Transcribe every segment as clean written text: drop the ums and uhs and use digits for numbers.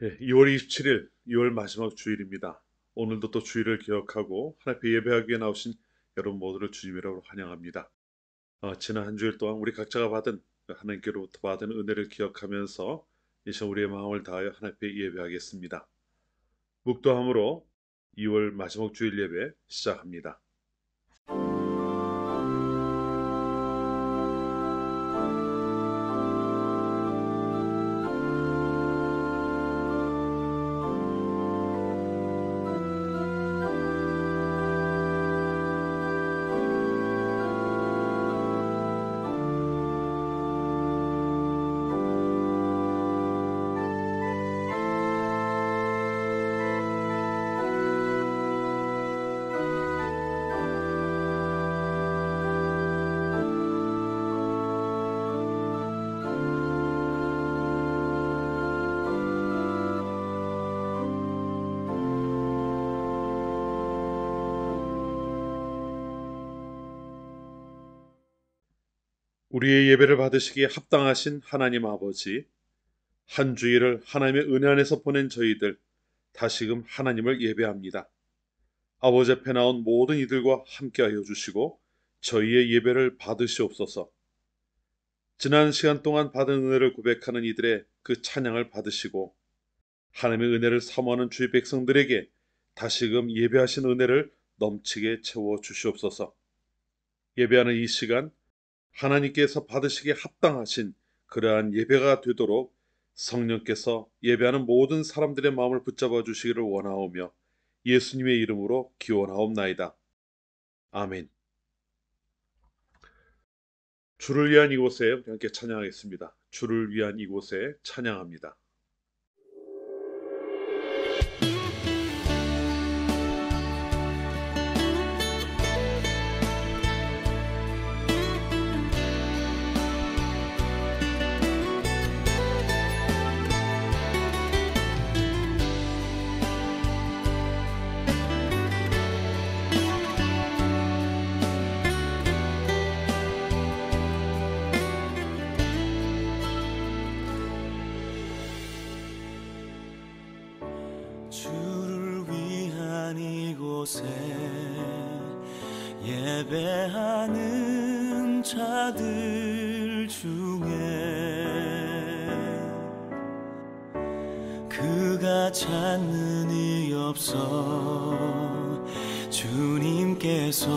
네, 2월 27일, 2월 마지막 주일입니다. 오늘도 또 주일을 기억하고 하나님 앞에 예배하기 위해 나오신 여러분 모두를 주님이라고 환영합니다. 지난 한 주일 동안 우리 각자가 받은 하나님께로부터 받은 은혜를 기억하면서 이 시간 우리의 마음을 다하여 하나님 앞에 예배하겠습니다. 묵도함으로 2월 마지막 주일 예배 시작합니다. 우리의 예배를 받으시기에 합당하신 하나님 아버지, 한 주일을 하나님의 은혜 안에서 보낸 저희들 다시금 하나님을 예배합니다. 아버지 앞에 나온 모든 이들과 함께하여 주시고 저희의 예배를 받으시옵소서. 지난 시간 동안 받은 은혜를 고백하는 이들의 그 찬양을 받으시고 하나님의 은혜를 사모하는 주의 백성들에게 다시금 예배하신 은혜를 넘치게 채워 주시옵소서. 예배하는 이 시간 하나님께서 받으시기에 합당하신 그러한 예배가 되도록 성령께서 예배하는 모든 사람들의 마음을 붙잡아 주시기를 원하오며 예수님의 이름으로 기원하옵나이다. 아멘. 주를 위한 이곳에 우리 함께 찬양하겠습니다. 주를 위한 이곳에 찬양합니다. 주를 위한 이곳에 예배하는 자들 중에 그가 찾는 이 없어 주님께서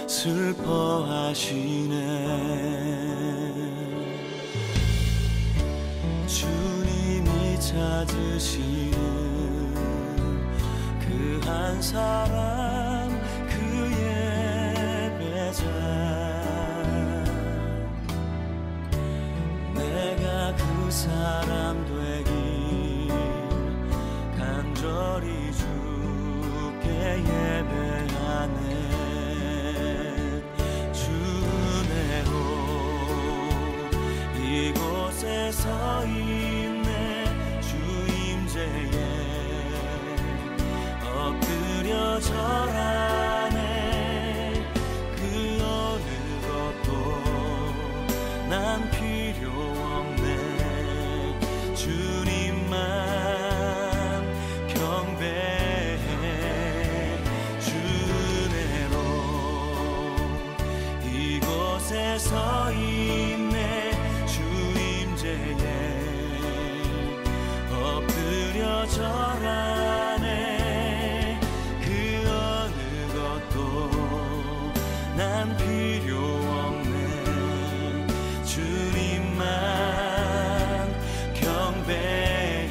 슬퍼하시네. 주님이 찾으시는 그 한 사람 그 예배자, 내가 그 사람 되길 간절히 주께 예배하네. 주 은혜로 이곳에 서 있네. 주 임재에 엎드려 절하네. 그 어느 것도 난 필요 없네. 주님만 경배해. 주 은혜로 이곳에 서 있네. 주 임재에 엎드려 절하네. 난 필요 없네. 주님만 경배해.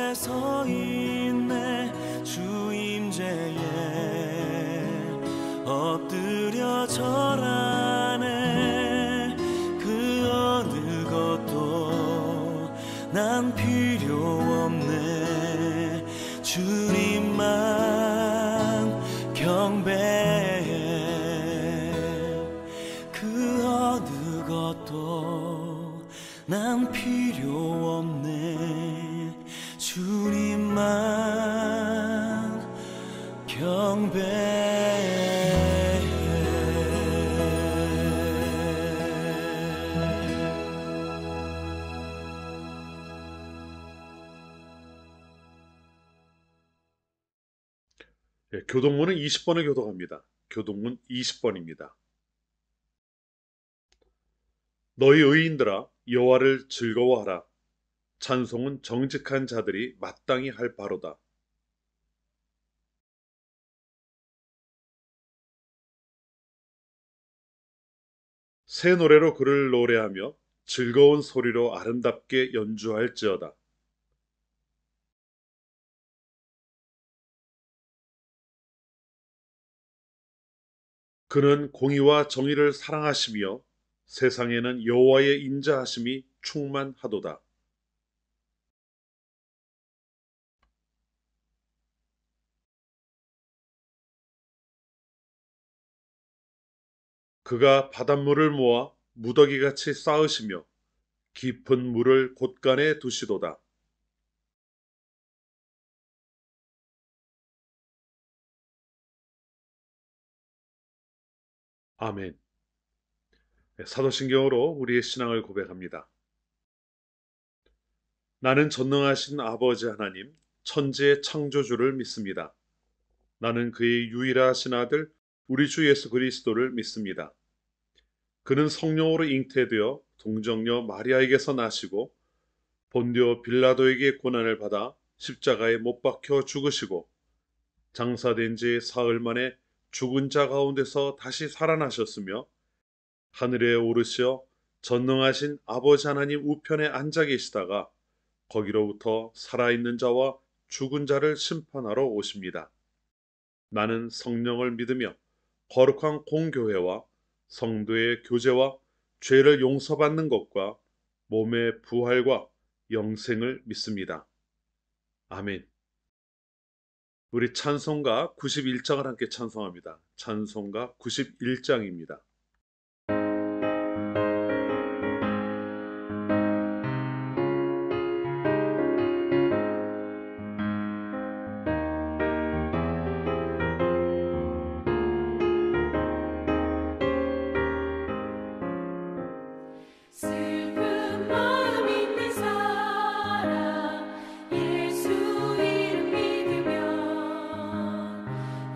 앞에 서 있네. 주 임재에 엎드려 절하네. 그 어느 것도 난 필요 없네. 주님만 경배해. 그 어느 것도 난 필요 없네. 주님만 경배해. 교동문은 20번을 교독합니다. 교동문 20번입니다. 너희 의인들아 여호와를 즐거워하라. 찬송은 정직한 자들이 마땅히 할 바로다. 새 노래로 그를 노래하며 즐거운 소리로 아름답게 연주할지어다. 그는 공의와 정의를 사랑하시며 세상에는 여호와의 인자하심이 충만하도다. 그가 바닷물을 모아 무더기같이 쌓으시며 깊은 물을 곳간에 두시도다. 아멘. 사도신경으로 우리의 신앙을 고백합니다. 나는 전능하신 아버지 하나님, 천지의 창조주를 믿습니다. 나는 그의 유일하신 아들, 우리 주 예수 그리스도를 믿습니다. 그는 성령으로 잉태되어 동정녀 마리아에게서 나시고 본디오 빌라도에게 고난을 받아 십자가에 못 박혀 죽으시고 장사된 지 사흘 만에 죽은 자 가운데서 다시 살아나셨으며 하늘에 오르시어 전능하신 아버지 하나님 우편에 앉아 계시다가 거기로부터 살아있는 자와 죽은 자를 심판하러 오십니다. 나는 성령을 믿으며 거룩한 공교회와 성도의 교제와 죄를 용서받는 것과 몸의 부활과 영생을 믿습니다. 아멘. 우리 찬송가 91장을 함께 찬송합니다. 찬송가 91장입니다.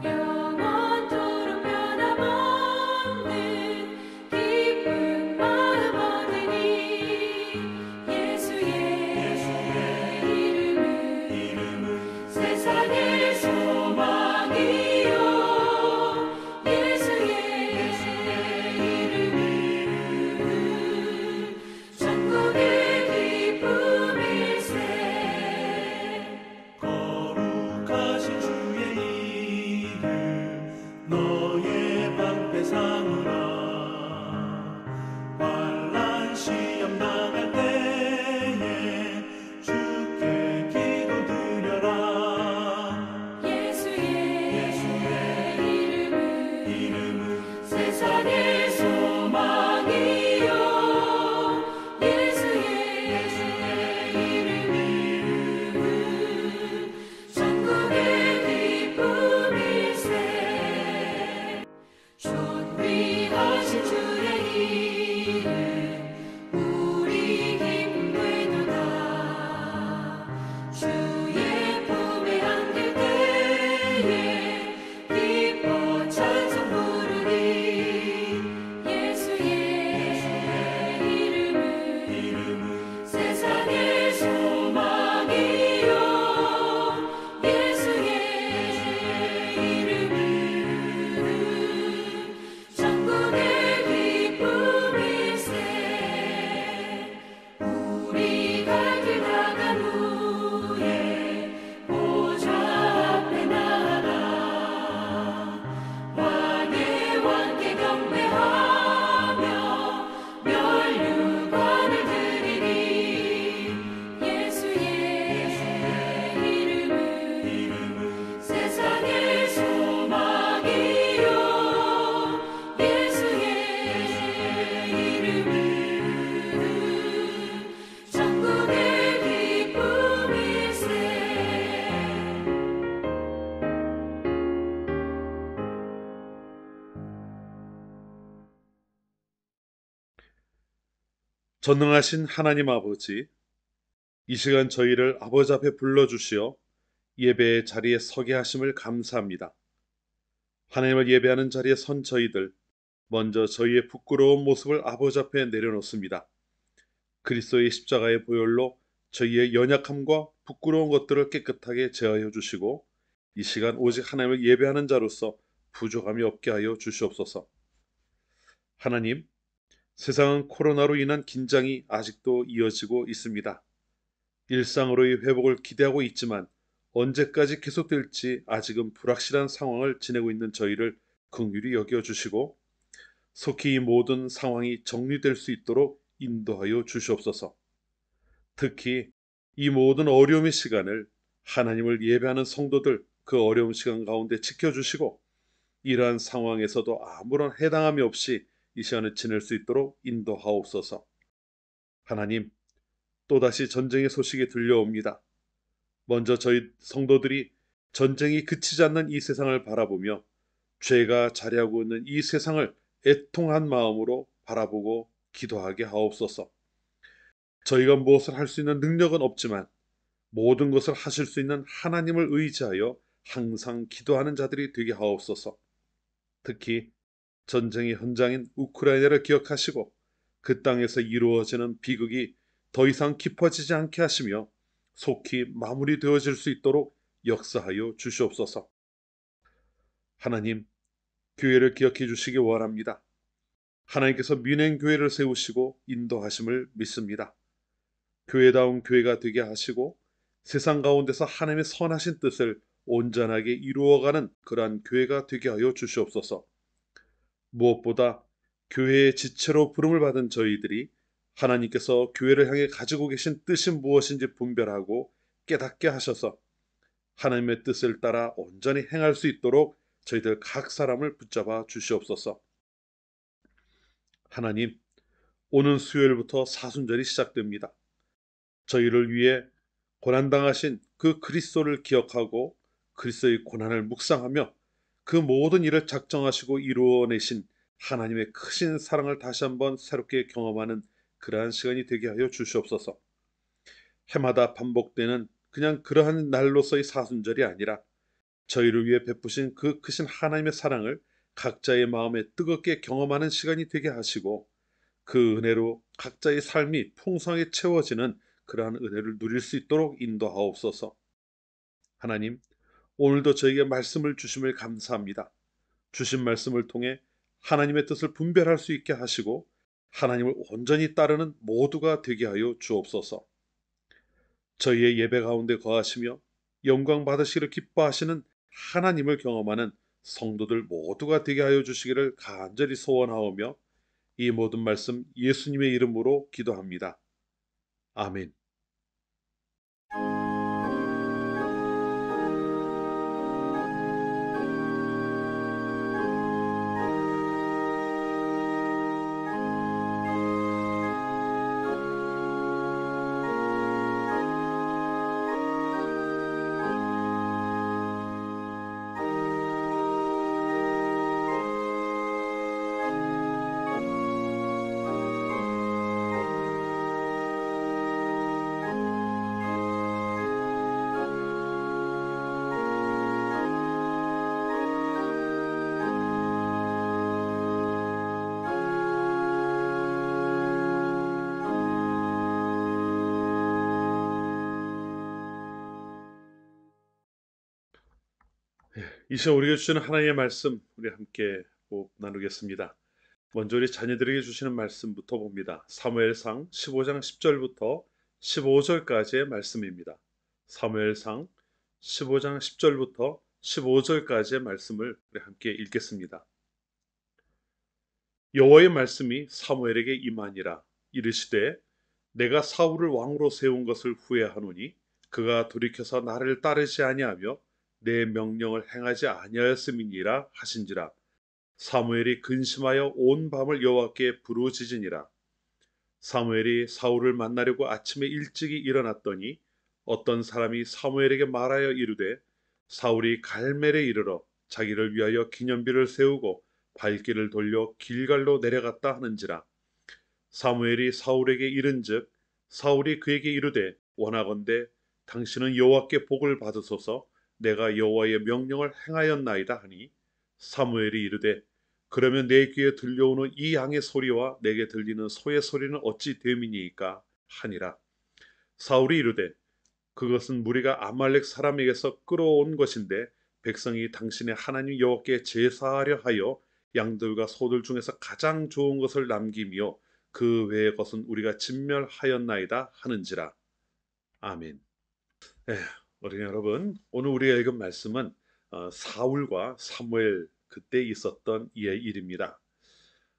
영원토록 변함없는 전능하신 하나님 아버지, 이 시간 저희를 아버지 앞에 불러주시어 예배의 자리에 서게 하심을 감사합니다. 하나님을 예배하는 자리에 선 저희들, 먼저 저희의 부끄러운 모습을 아버지 앞에 내려놓습니다. 그리스도의 십자가의 보혈로 저희의 연약함과 부끄러운 것들을 깨끗하게 제하여 주시고, 이 시간 오직 하나님을 예배하는 자로서 부족함이 없게 하여 주시옵소서. 하나님, 세상은 코로나로 인한 긴장이 아직도 이어지고 있습니다. 일상으로의 회복을 기대하고 있지만 언제까지 계속될지 아직은 불확실한 상황을 지내고 있는 저희를 긍휼히 여겨주시고, 속히 이 모든 상황이 정리될 수 있도록 인도하여 주시옵소서. 특히 이 모든 어려움의 시간을 하나님을 예배하는 성도들 그 어려운 시간 가운데 지켜주시고, 이러한 상황에서도 아무런 해당함이 없이 이 시간을 지낼 수 있도록 인도하옵소서. 하나님, 또다시 전쟁의 소식이 들려옵니다. 먼저 저희 성도들이 전쟁이 그치지 않는 이 세상을 바라보며 죄가 자리하고 있는 이 세상을 애통한 마음으로 바라보고 기도하게 하옵소서. 저희가 무엇을 할 수 있는 능력은 없지만 모든 것을 하실 수 있는 하나님을 의지하여 항상 기도하는 자들이 되게 하옵소서. 특히 전쟁의 현장인 우크라이나를 기억하시고 그 땅에서 이루어지는 비극이 더 이상 깊어지지 않게 하시며 속히 마무리되어질 수 있도록 역사하여 주시옵소서. 하나님, 교회를 기억해 주시기 원합니다. 하나님께서 민행교회를 세우시고 인도하심을 믿습니다. 교회다운 교회가 되게 하시고 세상 가운데서 하나님의 선하신 뜻을 온전하게 이루어가는 그러한 교회가 되게 하여 주시옵소서. 무엇보다 교회의 지체로 부름을 받은 저희들이 하나님께서 교회를 향해 가지고 계신 뜻이 무엇인지 분별하고 깨닫게 하셔서 하나님의 뜻을 따라 온전히 행할 수 있도록 저희들 각 사람을 붙잡아 주시옵소서. 하나님, 오는 수요일부터 사순절이 시작됩니다. 저희를 위해 고난당하신 그 그리스도를 기억하고 그리스도의 고난을 묵상하며 그 모든 일을 작정하시고 이루어내신 하나님의 크신 사랑을 다시 한번 새롭게 경험하는 그러한 시간이 되게 하여 주시옵소서. 해마다 반복되는 그냥 그러한 날로서의 사순절이 아니라 저희를 위해 베푸신 그 크신 하나님의 사랑을 각자의 마음에 뜨겁게 경험하는 시간이 되게 하시고, 그 은혜로 각자의 삶이 풍성하게 채워지는 그러한 은혜를 누릴 수 있도록 인도하옵소서. 하나님, 오늘도 저에게 말씀을 주심을 감사합니다. 주신 말씀을 통해 하나님의 뜻을 분별할 수 있게 하시고 하나님을 온전히 따르는 모두가 되게 하여 주옵소서. 저희의 예배 가운데 거하시며 영광 받으시기를 기뻐하시는 하나님을 경험하는 성도들 모두가 되게 하여 주시기를 간절히 소원하오며, 이 모든 말씀 예수님의 이름으로 기도합니다. 아멘. 이 시간 우리가 주시는 하나님의 말씀, 우리 함께 꼭 나누겠습니다. 먼저 우리 자녀들에게 주시는 말씀부터 봅니다. 사무엘상 15장 10절부터 15절까지의 말씀입니다. 사무엘상 15장 10절부터 15절까지의 말씀을 우리 함께 읽겠습니다. 여호와의 말씀이 사무엘에게 임하니라. 이르시되, 내가 사울을 왕으로 세운 것을 후회하노니 그가 돌이켜서 나를 따르지 아니하며 내 명령을 행하지 아니하였음이니라 하신지라. 사무엘이 근심하여 온 밤을 여호와께 부르짖으니라. 사무엘이 사울을 만나려고 아침에 일찍이 일어났더니 어떤 사람이 사무엘에게 말하여 이르되, 사울이 갈멜에 이르러 자기를 위하여 기념비를 세우고 발길을 돌려 길갈로 내려갔다 하는지라. 사무엘이 사울에게 이른즉 사울이 그에게 이르되 원하건대 당신은 여호와께 복을 받으소서 내가 여호와의 명령을 행하였나이다 하니 사무엘이 이르되 그러면 내 귀에 들려오는 이 양의 소리와 내게 들리는 소의 소리는 어찌 됨이니이까 하니라. 사울이 이르되 그것은 무리가 아말렉 사람에게서 끌어온 것인데 백성이 당신의 하나님 여호와께 제사하려 하여 양들과 소들 중에서 가장 좋은 것을 남기며 그 외의 것은 우리가 진멸하였나이다 하는지라. 아멘. 네, 어린이 여러분, 오늘 우리가 읽은 말씀은 사울과 사무엘 그때 있었던 이의 일입니다.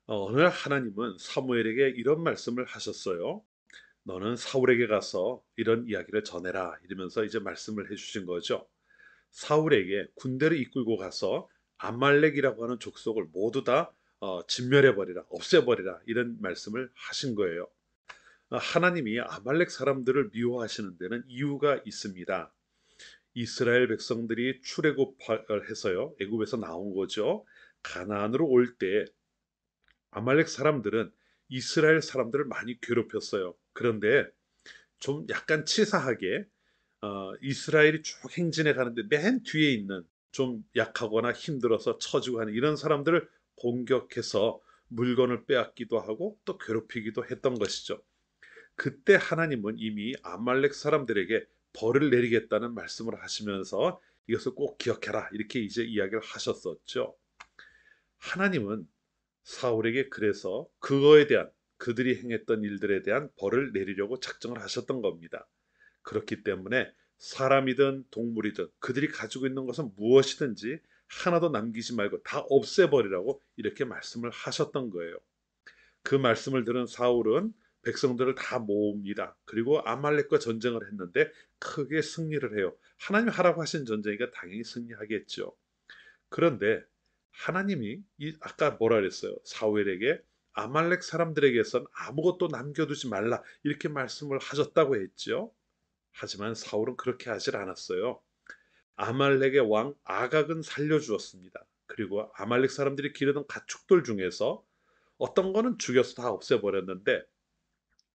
어느 날 하나님은 사무엘에게 이런 말씀을 하셨어요. 너는 사울에게 가서 이런 이야기를 전해라 이러면서 이제 말씀을 해주신 거죠. 사울에게 군대를 이끌고 가서 아말렉이라고 하는 족속을 모두 다 진멸해버리라, 없애버리라 이런 말씀을 하신 거예요. 하나님이 아말렉 사람들을 미워하시는 데는 이유가 있습니다. 이스라엘 백성들이 출애굽을 해서요, 애굽에서 나온 거죠. 가나안으로 올 때 아말렉 사람들은 이스라엘 사람들을 많이 괴롭혔어요. 그런데 좀 약간 치사하게 이스라엘이 쭉 행진해 가는데 맨 뒤에 있는 좀 약하거나 힘들어서 처지고 하는 이런 사람들을 공격해서 물건을 빼앗기도 하고 또 괴롭히기도 했던 것이죠. 그때 하나님은 이미 아말렉 사람들에게 벌을 내리겠다는 말씀을 하시면서 이것을 꼭 기억해라 이렇게 이제 이야기를 하셨었죠. 하나님은 사울에게 그래서 그거에 대한 그들이 행했던 일들에 대한 벌을 내리려고 작정을 하셨던 겁니다. 그렇기 때문에 사람이든 동물이든 그들이 가지고 있는 것은 무엇이든지 하나도 남기지 말고 다 없애버리라고 이렇게 말씀을 하셨던 거예요. 그 말씀을 들은 사울은 백성들을 다 모읍니다. 그리고 아말렉과 전쟁을 했는데 크게 승리를 해요. 하나님이 하라고 하신 전쟁이니까 당연히 승리하겠죠. 그런데 하나님이 아까 뭐라 그랬어요? 사울에게 아말렉 사람들에게선 아무것도 남겨두지 말라 이렇게 말씀을 하셨다고 했죠. 하지만 사울은 그렇게 하질 않았어요. 아말렉의 왕 아각은 살려주었습니다. 그리고 아말렉 사람들이 기르던 가축들 중에서 어떤 거는 죽여서 다 없애버렸는데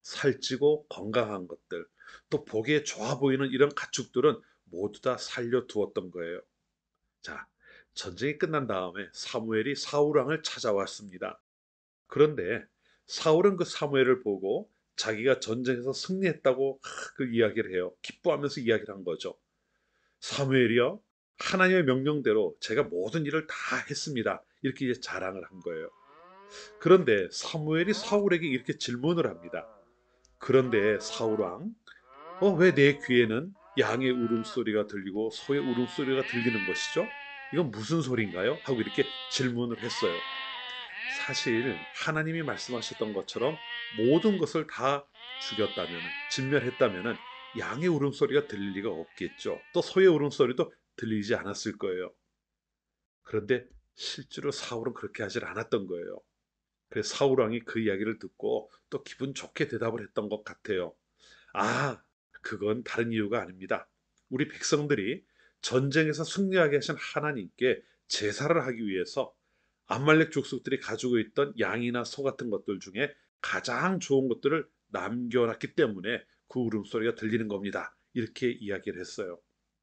살찌고 건강한 것들, 또 보기에 좋아 보이는 이런 가축들은 모두 다 살려두었던 거예요. 자, 전쟁이 끝난 다음에 사무엘이 사울 왕을 찾아왔습니다. 그런데 사울은 그 사무엘을 보고 자기가 전쟁에서 승리했다고 그 이야기를 해요. 기뻐하면서 이야기를 한 거죠. 사무엘이요, 하나님의 명령대로 제가 모든 일을 다 했습니다. 이렇게 이제 자랑을 한 거예요. 그런데 사무엘이 사울에게 이렇게 질문을 합니다. 그런데 사울 왕, 왜 내 귀에는 양의 울음소리가 들리고 소의 울음소리가 들리는 것이죠? 이건 무슨 소리인가요? 하고 이렇게 질문을 했어요. 사실 하나님이 말씀하셨던 것처럼 모든 것을 다 죽였다면, 진멸했다면 양의 울음소리가 들릴 리가 없겠죠. 또 소의 울음소리도 들리지 않았을 거예요. 그런데 실제로 사울은 그렇게 하질 않았던 거예요. 그래서 사울 왕이 그 이야기를 듣고 또 기분 좋게 대답을 했던 것 같아요. 아, 그건 다른 이유가 아닙니다. 우리 백성들이 전쟁에서 승리하게 하신 하나님께 제사를 하기 위해서 아말렉 족속들이 가지고 있던 양이나 소 같은 것들 중에 가장 좋은 것들을 남겨놨기 때문에 그 울음소리가 들리는 겁니다. 이렇게 이야기를 했어요.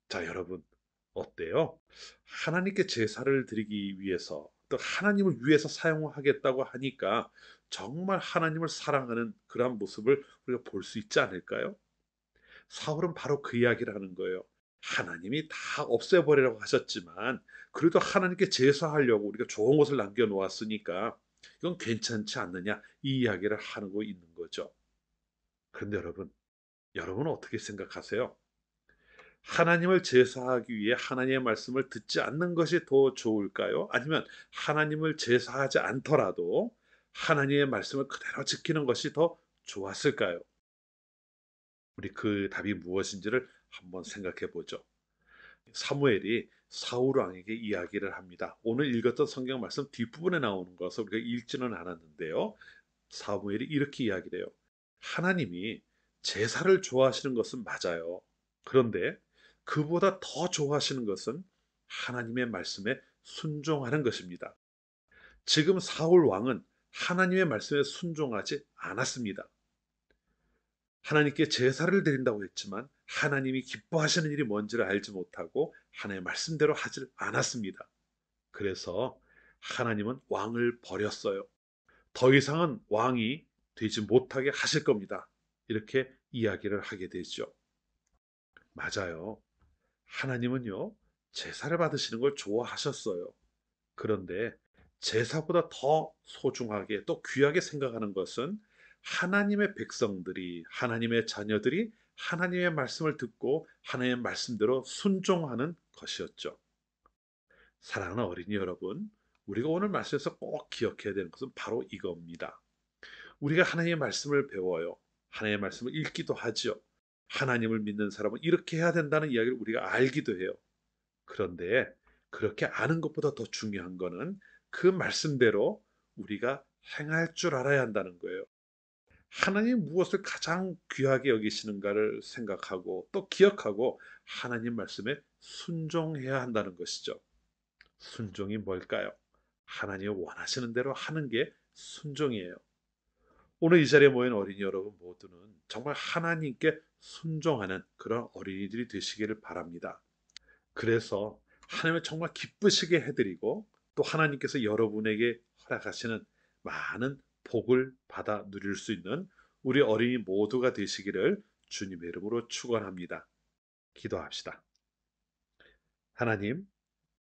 자, 여러분, 어때요? 하나님께 제사를 드리기 위해서 또 하나님을 위해서 사용하겠다고 하니까 정말 하나님을 사랑하는 그런 모습을 우리가 볼 수 있지 않을까요? 사울은 바로 그 이야기를 하는 거예요. 하나님이 다 없애버리라고 하셨지만 그래도 하나님께 제사하려고 우리가 좋은 것을 남겨놓았으니까 이건 괜찮지 않느냐 이 이야기를 하고 있는 거죠. 그런데 여러분은 어떻게 생각하세요? 하나님을 제사하기 위해 하나님의 말씀을 듣지 않는 것이 더 좋을까요? 아니면 하나님을 제사하지 않더라도 하나님의 말씀을 그대로 지키는 것이 더 좋았을까요? 우리 그 답이 무엇인지를 한번 생각해 보죠. 사무엘이 사울 왕에게 이야기를 합니다. 오늘 읽었던 성경 말씀 뒷부분에 나오는 것을 우리가 읽지는 않았는데요. 사무엘이 이렇게 이야기를 해요. 하나님이 제사를 좋아하시는 것은 맞아요. 그런데 그보다 더 좋아하시는 것은 하나님의 말씀에 순종하는 것입니다. 지금 사울 왕은 하나님의 말씀에 순종하지 않았습니다. 하나님께 제사를 드린다고 했지만 하나님이 기뻐하시는 일이 뭔지를 알지 못하고 하나님의 말씀대로 하지 않았습니다. 그래서 하나님은 왕을 버렸어요. 더 이상은 왕이 되지 못하게 하실 겁니다. 이렇게 이야기를 하게 되죠. 맞아요. 하나님은요, 제사를 받으시는 걸 좋아하셨어요. 그런데 제사보다 더 소중하게 또 귀하게 생각하는 것은 하나님의 백성들이, 하나님의 자녀들이 하나님의 말씀을 듣고 하나님의 말씀대로 순종하는 것이었죠. 사랑하는 어린이 여러분, 우리가 오늘 말씀에서 꼭 기억해야 되는 것은 바로 이겁니다. 우리가 하나님의 말씀을 배워요. 하나님의 말씀을 읽기도 하지요. 하나님을 믿는 사람은 이렇게 해야 된다는 이야기를 우리가 알기도 해요. 그런데 그렇게 아는 것보다 더 중요한 거는 그 말씀대로 우리가 행할 줄 알아야 한다는 거예요. 하나님 무엇을 가장 귀하게 여기시는가를 생각하고 또 기억하고 하나님 말씀에 순종해야 한다는 것이죠. 순종이 뭘까요? 하나님이 원하시는 대로 하는 게 순종이에요. 오늘 이 자리에 모인 어린이 여러분 모두는 정말 하나님께 순종하는 그런 어린이들이 되시기를 바랍니다. 그래서 하나님을 정말 기쁘시게 해드리고 또 하나님께서 여러분에게 허락하시는 많은 복을 받아 누릴 수 있는 우리 어린이 모두가 되시기를 주님의 이름으로 축원합니다. 기도합시다. 하나님,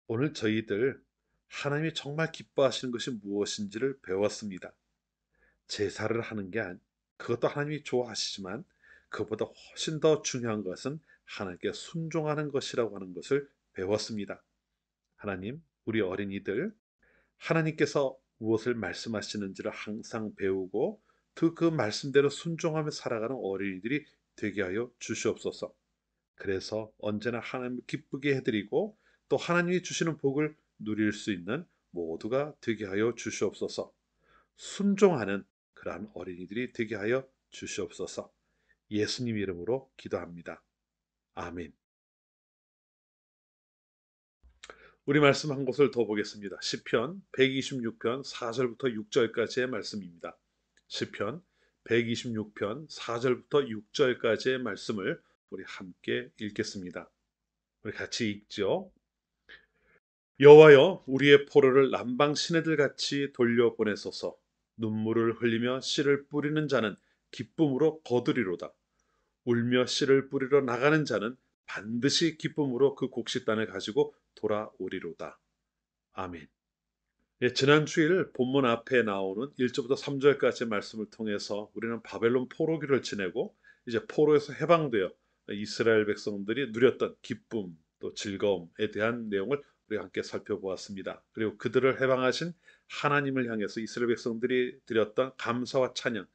오늘 저희들 하나님이 정말 기뻐하시는 것이 무엇인지를 배웠습니다. 제사를 하는 게 그것도 하나님이 좋아하시지만 그것보다 훨씬 더 중요한 것은 하나님께 순종하는 것이라고 하는 것을 배웠습니다. 하나님, 우리 어린이들 하나님께서 무엇을 말씀하시는지를 항상 배우고 그 말씀대로 순종하며 살아가는 어린이들이 되게 하여 주시옵소서. 그래서 언제나 하나님을 기쁘게 해드리고 또 하나님이 주시는 복을 누릴 수 있는 모두가 되게 하여 주시옵소서. 순종하는 그러한 어린이들이 되게 하여 주시옵소서. 예수님 이름으로 기도합니다. 아멘. 우리 말씀 한 곳을 더 보겠습니다. 시편 126편 4절부터 6절까지의 말씀입니다. 시편 126편 4절부터 6절까지의 말씀을 우리 함께 읽겠습니다. 우리 같이 읽죠. 여호와여, 우리의 포로를 남방 시내들 같이 돌려보내소서. 눈물을 흘리며 씨를 뿌리는 자는 기쁨으로 거두리로다. 울며 씨를 뿌리러 나가는 자는 반드시 기쁨으로 그 곡식단을 가지고 돌아오리로다. 아멘. 예, 지난 주일 본문 앞에 나오는 1절부터 3절까지의 말씀을 통해서 우리는 바벨론 포로기를 지내고 이제 포로에서 해방되어 이스라엘 백성들이 누렸던 기쁨 또 즐거움에 대한 내용을 우리가 함께 살펴보았습니다. 그리고 그들을 해방하신 하나님을 향해서 이스라엘 백성들이 드렸던 감사와 찬양,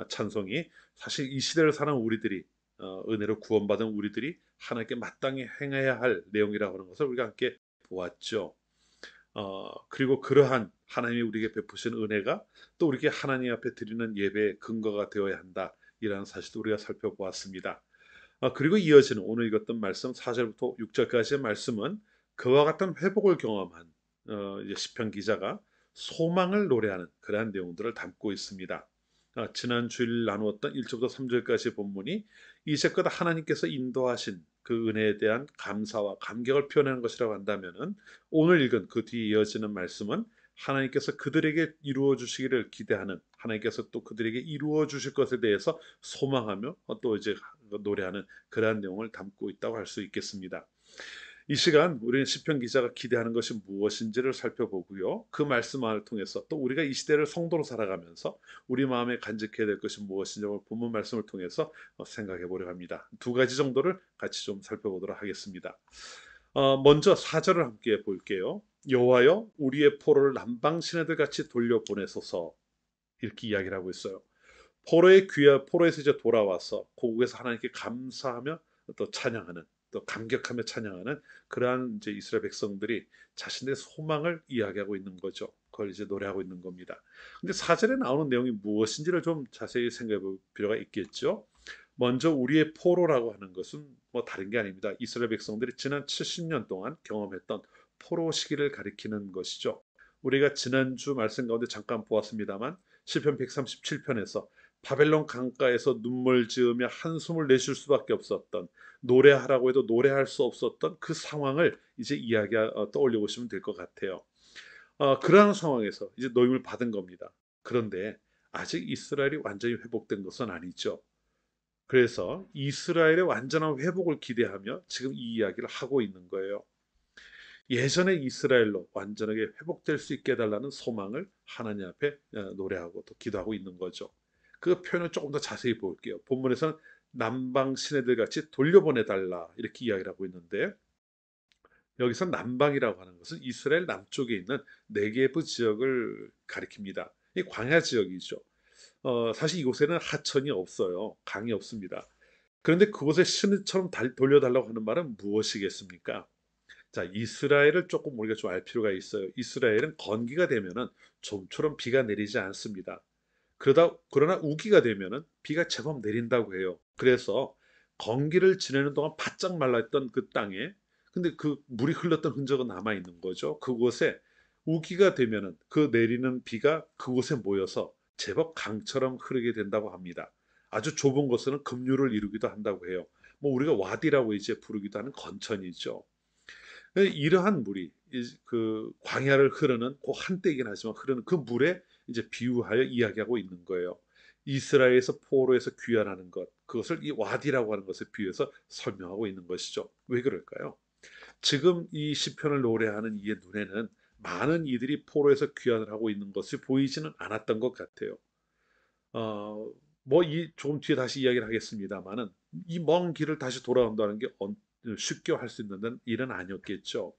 찬송이 사실 이 시대를 사는 우리들이 은혜로 구원받은 우리들이 하나님께 마땅히 행해야 할 내용이라고 하는 것을 우리가 함께 보았죠. 그리고 그러한 하나님이 우리에게 베푸신 은혜가 또 우리에게 하나님 앞에 드리는 예배의 근거가 되어야 한다. 이라는 사실도 우리가 살펴보았습니다. 그리고 이어지는 오늘 읽었던 말씀 4절부터 6절까지의 말씀은 그와 같은 회복을 경험한 이제 시편 기자가 소망을 노래하는 그러한 내용들을 담고 있습니다. 지난 주일 나누었던 1절부터 3절까지 본문이 이제껏 하나님께서 인도하신 그 은혜에 대한 감사와 감격을 표현하는 것이라고 한다면은 오늘 읽은 그 뒤에 이어지는 말씀은 하나님께서 그들에게 이루어 주시기를 기대하는 하나님께서 또 그들에게 이루어 주실 것에 대해서 소망하며 또 이제 노래하는 그러한 내용을 담고 있다고 할 수 있겠습니다. 이 시간 우리는 시편 기자가 기대하는 것이 무엇인지를 살펴보고요. 그 말씀을 통해서 또 우리가 이 시대를 성도로 살아가면서 우리 마음에 간직해야 될 것이 무엇인지 본문 말씀을 통해서 생각해 보려고 합니다. 두 가지 정도를 같이 좀 살펴보도록 하겠습니다. 먼저 4절을 함께 볼게요. 여호와여, 우리의 포로를 남방 시내들 같이 돌려보내소서. 이렇게 이야기를 하고 있어요. 포로에서 이제 돌아와서 고국에서 하나님께 감사하며 또 찬양하는 또 감격하며 찬양하는 그러한 이제 이스라엘 백성들이 자신의 소망을 이야기하고 있는 거죠. 그걸 이제 노래하고 있는 겁니다. 근데 4절에 나오는 내용이 무엇인지를 좀 자세히 생각해 볼 필요가 있겠죠. 먼저 우리의 포로라고 하는 것은 뭐 다른 게 아닙니다. 이스라엘 백성들이 지난 70년 동안 경험했던 포로 시기를 가리키는 것이죠. 우리가 지난주 말씀 가운데 잠깐 보았습니다만 시편 137편에서 바벨론 강가에서 눈물 지으며 한숨을 내쉴 수밖에 없었던, 노래하라고 해도 노래할 수 없었던 그 상황을 이제 떠올려 보시면 될 것 같아요. 그러한 상황에서 이제 노임을 받은 겁니다. 그런데 아직 이스라엘이 완전히 회복된 것은 아니죠. 그래서 이스라엘의 완전한 회복을 기대하며 지금 이 이야기를 하고 있는 거예요. 예전의 이스라엘로 완전하게 회복될 수 있게 해달라는 소망을 하나님 앞에 노래하고 또 기도하고 있는 거죠. 그 표현을 조금 더 자세히 볼게요. 본문에서는 남방 시내들 같이 돌려보내달라 이렇게 이야기를 하고 있는데, 여기서 남방이라고 하는 것은 이스라엘 남쪽에 있는 네게브 지역을 가리킵니다. 이 광야 지역이죠. 사실 이곳에는 하천이 없어요. 강이 없습니다. 그런데 그곳에 시내처럼 돌려달라고 하는 말은 무엇이겠습니까? 자, 이스라엘을 조금 우리가 좀 알 필요가 있어요. 이스라엘은 건기가 되면은 좀처럼 비가 내리지 않습니다. 그러나 우기가 되면은 비가 제법 내린다고 해요. 그래서 건기를 지내는 동안 바짝 말랐던 그 땅에, 근데 그 물이 흘렀던 흔적은 남아 있는 거죠. 그곳에 우기가 되면은 그 내리는 비가 그곳에 모여서 제법 강처럼 흐르게 된다고 합니다. 아주 좁은 곳에는 급류를 이루기도 한다고 해요. 뭐 우리가 와디라고 이제 부르기도 하는 건천이죠. 이러한 물이 그 광야를 흐르는 그 한때이긴 하지만 흐르는 그 물에 이제 비유하여 이야기하고 있는 거예요. 이스라엘에서 포로에서 귀환하는 것, 그것을 이 와디라고 하는 것에 비유해서 설명하고 있는 것이죠. 왜 그럴까요? 지금 이 시편을 노래하는 이의 눈에는 많은 이들이 포로에서 귀환을 하고 있는 것이 보이지는 않았던 것 같아요. 뭐 이 조금 뒤에 다시 이야기를 하겠습니다만은 이 먼 길을 다시 돌아온다는 게 쉽게 할 수 있는 일은 아니었겠죠.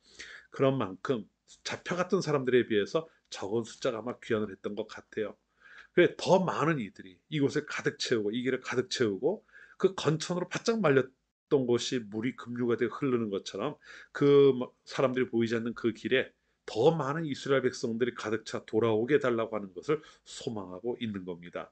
그런 만큼 잡혀갔던 사람들에 비해서 적은 숫자가 아마 귀환을 했던 것 같아요. 그래 더 많은 이들이 이곳을 가득 채우고 이 길을 가득 채우고 그 건천으로 바짝 말렸던 곳이 물이 급류가 되어 흐르는 것처럼 그 사람들이 보이지 않는 그 길에 더 많은 이스라엘 백성들이 가득 차 돌아오게 해달라고 하는 것을 소망하고 있는 겁니다.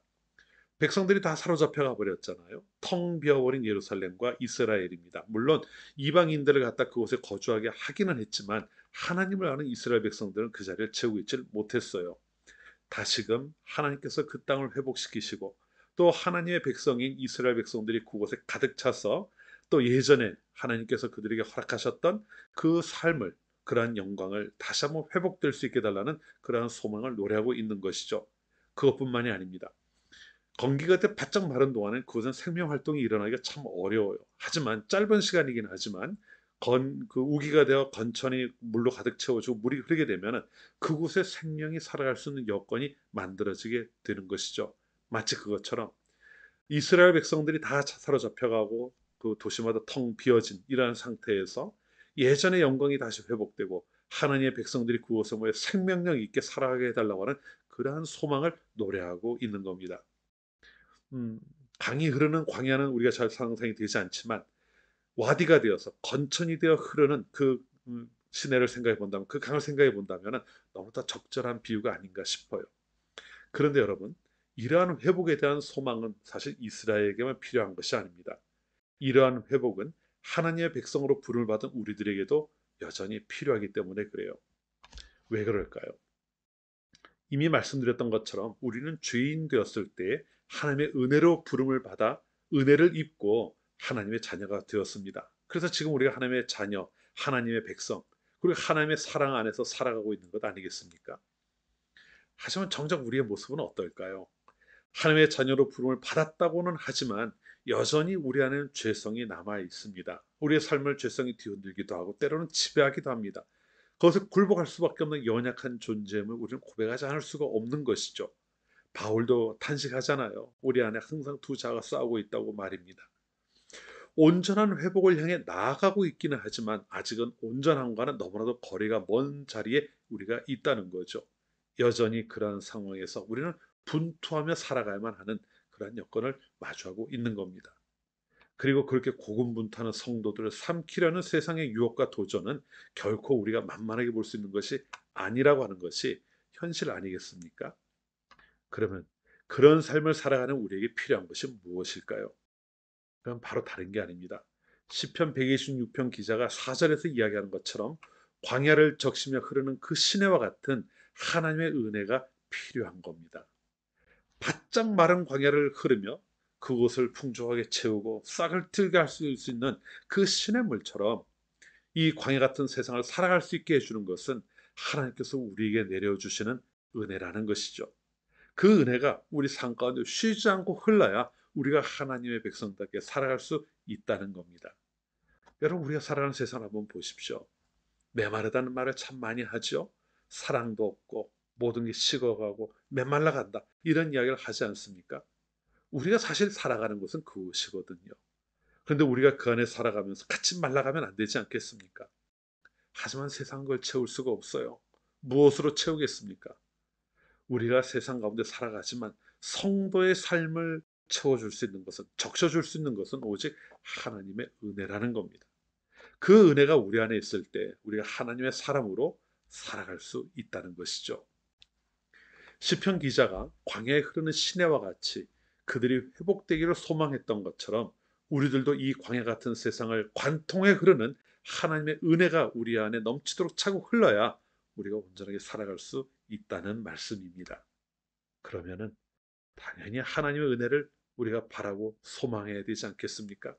백성들이 다 사로잡혀가 버렸잖아요. 텅 비어버린 예루살렘과 이스라엘입니다. 물론 이방인들을 갖다 그곳에 거주하게 하기는 했지만 하나님을 아는 이스라엘 백성들은 그 자리를 채우고 있지 못했어요. 다시금 하나님께서 그 땅을 회복시키시고 또 하나님의 백성인 이스라엘 백성들이 그곳에 가득 차서 또 예전에 하나님께서 그들에게 허락하셨던 그 삶을, 그러한 영광을 다시 한번 회복될 수 있게 달라는 그러한 소망을 노래하고 있는 것이죠. 그것뿐만이 아닙니다. 건기가 때 바짝 마른 동안은 그것은 생명 활동이 일어나기가 참 어려워요. 하지만 짧은 시간이긴 하지만 그 우기가 되어 건천이 물로 가득 채워지고 물이 흐르게 되면 그곳에 생명이 살아갈 수 있는 여건이 만들어지게 되는 것이죠. 마치 그것처럼 이스라엘 백성들이 다 사로잡혀가고 그 도시마다 텅 비어진 이러한 상태에서 예전의 영광이 다시 회복되고 하나님의 백성들이 그곳에 모여 생명력 있게 살아가게 해달라고 하는 그러한 소망을 노래하고 있는 겁니다. 강이 흐르는 광야는 우리가 잘 상상이 되지 않지만 와디가 되어서 건천이 되어 흐르는 그 시내를 생각해 본다면, 그 강을 생각해 본다면 너무나 적절한 비유가 아닌가 싶어요. 그런데 여러분, 이러한 회복에 대한 소망은 사실 이스라엘에게만 필요한 것이 아닙니다. 이러한 회복은 하나님의 백성으로 부름을 받은 우리들에게도 여전히 필요하기 때문에 그래요. 왜 그럴까요? 이미 말씀드렸던 것처럼 우리는 죄인 되었을 때 하나님의 은혜로 부름을 받아 은혜를 입고 하나님의 자녀가 되었습니다. 그래서 지금 우리가 하나님의 자녀, 하나님의 백성, 그리고 하나님의 사랑 안에서 살아가고 있는 것 아니겠습니까? 하지만 정작 우리의 모습은 어떨까요? 하나님의 자녀로 부름을 받았다고는 하지만 여전히 우리 안에는 죄성이 남아 있습니다. 우리의 삶을 죄성이 뒤흔들기도 하고 때로는 지배하기도 합니다. 그것을 굴복할 수밖에 없는 연약한 존재임을 우리는 고백하지 않을 수가 없는 것이죠. 바울도 탄식하잖아요. 우리 안에 항상 두 자가 싸우고 있다고 말입니다. 온전한 회복을 향해 나아가고 있기는 하지만 아직은 온전함과는 너무나도 거리가 먼 자리에 우리가 있다는 거죠. 여전히 그러한 상황에서 우리는 분투하며 살아가야만 하는 그러한 여건을 마주하고 있는 겁니다. 그리고 그렇게 고군분투하는 성도들을 삼키려는 세상의 유혹과 도전은 결코 우리가 만만하게 볼 수 있는 것이 아니라고 하는 것이 현실 아니겠습니까? 그러면 그런 삶을 살아가는 우리에게 필요한 것이 무엇일까요? 그건 바로 다른 게 아닙니다. 시편 126편 기자가 4절에서 이야기하는 것처럼 광야를 적시며 흐르는 그 시내와 같은 하나님의 은혜가 필요한 겁니다. 바짝 마른 광야를 흐르며 그곳을 풍족하게 채우고 싹을 틀게 할 수 있는 그 신의 물처럼 이 광야 같은 세상을 살아갈 수 있게 해주는 것은 하나님께서 우리에게 내려주시는 은혜라는 것이죠. 그 은혜가 우리 삶 가운데 쉬지 않고 흘러야 우리가 하나님의 백성답게 살아갈 수 있다는 겁니다. 여러분, 우리가 살아가는 세상을 한번 보십시오. 메마르다는 말을 참 많이 하죠. 사랑도 없고 모든 게 식어가고 메말라간다, 이런 이야기를 하지 않습니까? 우리가 사실 살아가는 것은 그것이거든요. 그런데 우리가 그 안에 살아가면서 같이 말라가면 안 되지 않겠습니까? 하지만 세상 걸 채울 수가 없어요. 무엇으로 채우겠습니까? 우리가 세상 가운데 살아가지만 성도의 삶을 채워줄 수 있는 것은, 적셔줄 수 있는 것은 오직 하나님의 은혜라는 겁니다. 그 은혜가 우리 안에 있을 때 우리가 하나님의 사람으로 살아갈 수 있다는 것이죠. 시편 기자가 광야에 흐르는 시내와 같이 그들이 회복되기를 소망했던 것처럼 우리들도 이 광야 같은 세상을 관통해 흐르는 하나님의 은혜가 우리 안에 넘치도록 차고 흘러야 우리가 온전하게 살아갈 수 있다는 말씀입니다. 그러면은 당연히 하나님의 은혜를 우리가 바라고 소망해야 되지 않겠습니까?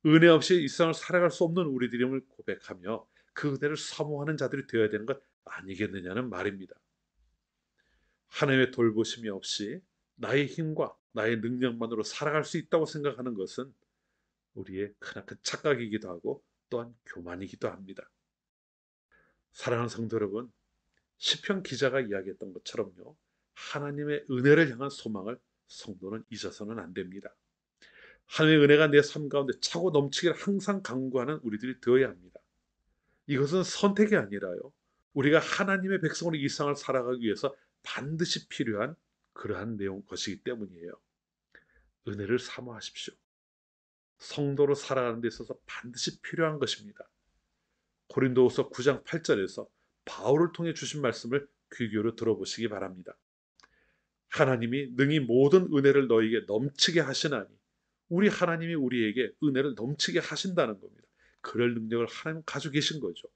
은혜 없이 이 세상을 살아갈 수 없는 우리들임을 고백하며 그 은혜를 사모하는 자들이 되어야 되는 것 아니겠느냐는 말입니다. 하나님의 돌보심이 없이 나의 힘과 나의 능력만으로 살아갈 수 있다고 생각하는 것은 우리의 크나큰 착각이기도 하고 또한 교만이기도 합니다. 사랑하는 성도 여러분, 시편 기자가 이야기했던 것처럼요, 하나님의 은혜를 향한 소망을 성도는 잊어서는 안 됩니다. 하나님의 은혜가 내 삶 가운데 차고 넘치기를 항상 간구하는 우리들이 되어야 합니다. 이것은 선택이 아니라요, 우리가 하나님의 백성으로 이 세상을 살아가기 위해서 반드시 필요한 그러한 내용 것이기 때문이에요. 은혜를 사모하십시오. 성도로 살아가는 데 있어서 반드시 필요한 것입니다. 고린도후서 9장 8절에서 바울을 통해 주신 말씀을 귀 기울여 들어보시기 바랍니다. 하나님이 능히 모든 은혜를 너희에게 넘치게 하시나니, 우리 하나님이 우리에게 은혜를 넘치게 하신다는 겁니다. 그럴 능력을 하나님 가지고 계신 거죠.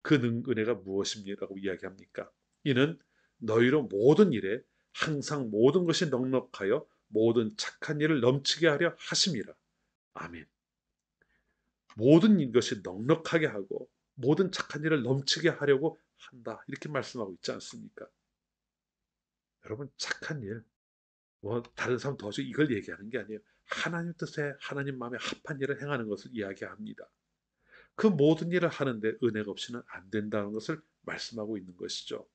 그 은혜가 무엇입니다라고 이야기합니까? 이는 너희로 모든 일에 항상 모든 것이 넉넉하여 모든 착한 일을 넘치게 하려 하심이라. 아멘. 모든 것이 넉넉하게 하고 모든 착한 일을 넘치게 하려고 한다, 이렇게 말씀하고 있지 않습니까? 여러분, 착한 일, 다른 사람 도와주고 이걸 얘기하는 게 아니에요. 하나님 뜻에 하나님 마음에 합한 일을 행하는 것을 이야기합니다. 그 모든 일을 하는데 은혜가 없이는 안 된다는 것을 말씀하고 있는 것이죠.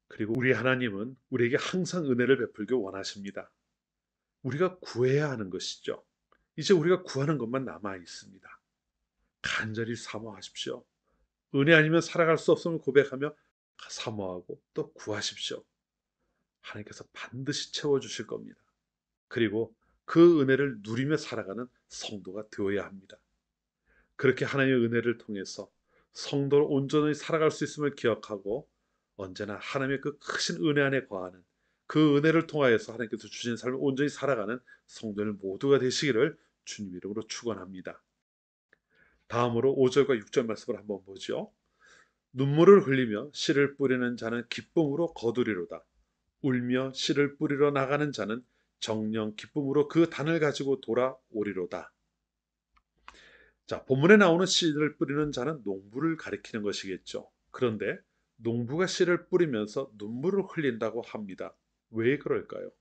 그리고 우리 하나님은 우리에게 항상 은혜를 베풀기 원하십니다. 우리가 구해야 하는 것이죠. 이제 우리가 구하는 것만 남아 있습니다. 간절히 사모하십시오. 은혜 아니면 살아갈 수 없음을 고백하며 사모하고 또 구하십시오. 하나님께서 반드시 채워주실 겁니다. 그리고 그 은혜를 누리며 살아가는 성도가 되어야 합니다. 그렇게 하나님의 은혜를 통해서 성도를 온전히 살아갈 수 있음을 기억하고 언제나 하나님의 그 크신 은혜 안에 거하는, 그 은혜를 통하여서 하나님께서 주신 삶을 온전히 살아가는 성도들 모두가 되시기를 주님 이름으로 축원합니다. 다음으로 5절과 6절 말씀을 한번 보죠. 눈물을 흘리며 씨를 뿌리는 자는 기쁨으로 거두리로다. 울며 씨를 뿌리러 나가는 자는 정령 기쁨으로 그 단을 가지고 돌아오리로다. 자, 본문에 나오는 씨를 뿌리는 자는 농부를 가리키는 것이겠죠. 그런데 농부가 씨를 뿌리면서 눈물을 흘린다고 합니다. 왜 그럴까요?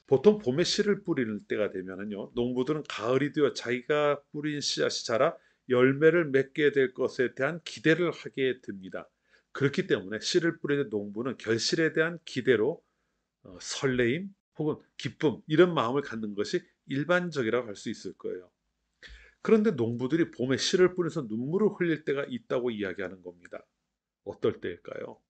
보통 봄에 씨를 뿌리는 때가 되면은요, 농부들은 가을이 되어 자기가 뿌린 씨앗이 자라 열매를 맺게 될 것에 대한 기대를 하게 됩니다. 그렇기 때문에 씨를 뿌리는 농부는 결실에 대한 기대로 설레임 혹은 기쁨, 이런 마음을 갖는 것이 일반적이라고 할 수 있을 거예요. 그런데 농부들이 봄에 씨를 뿌려서 눈물을 흘릴 때가 있다고 이야기하는 겁니다. 어떨 때일까요?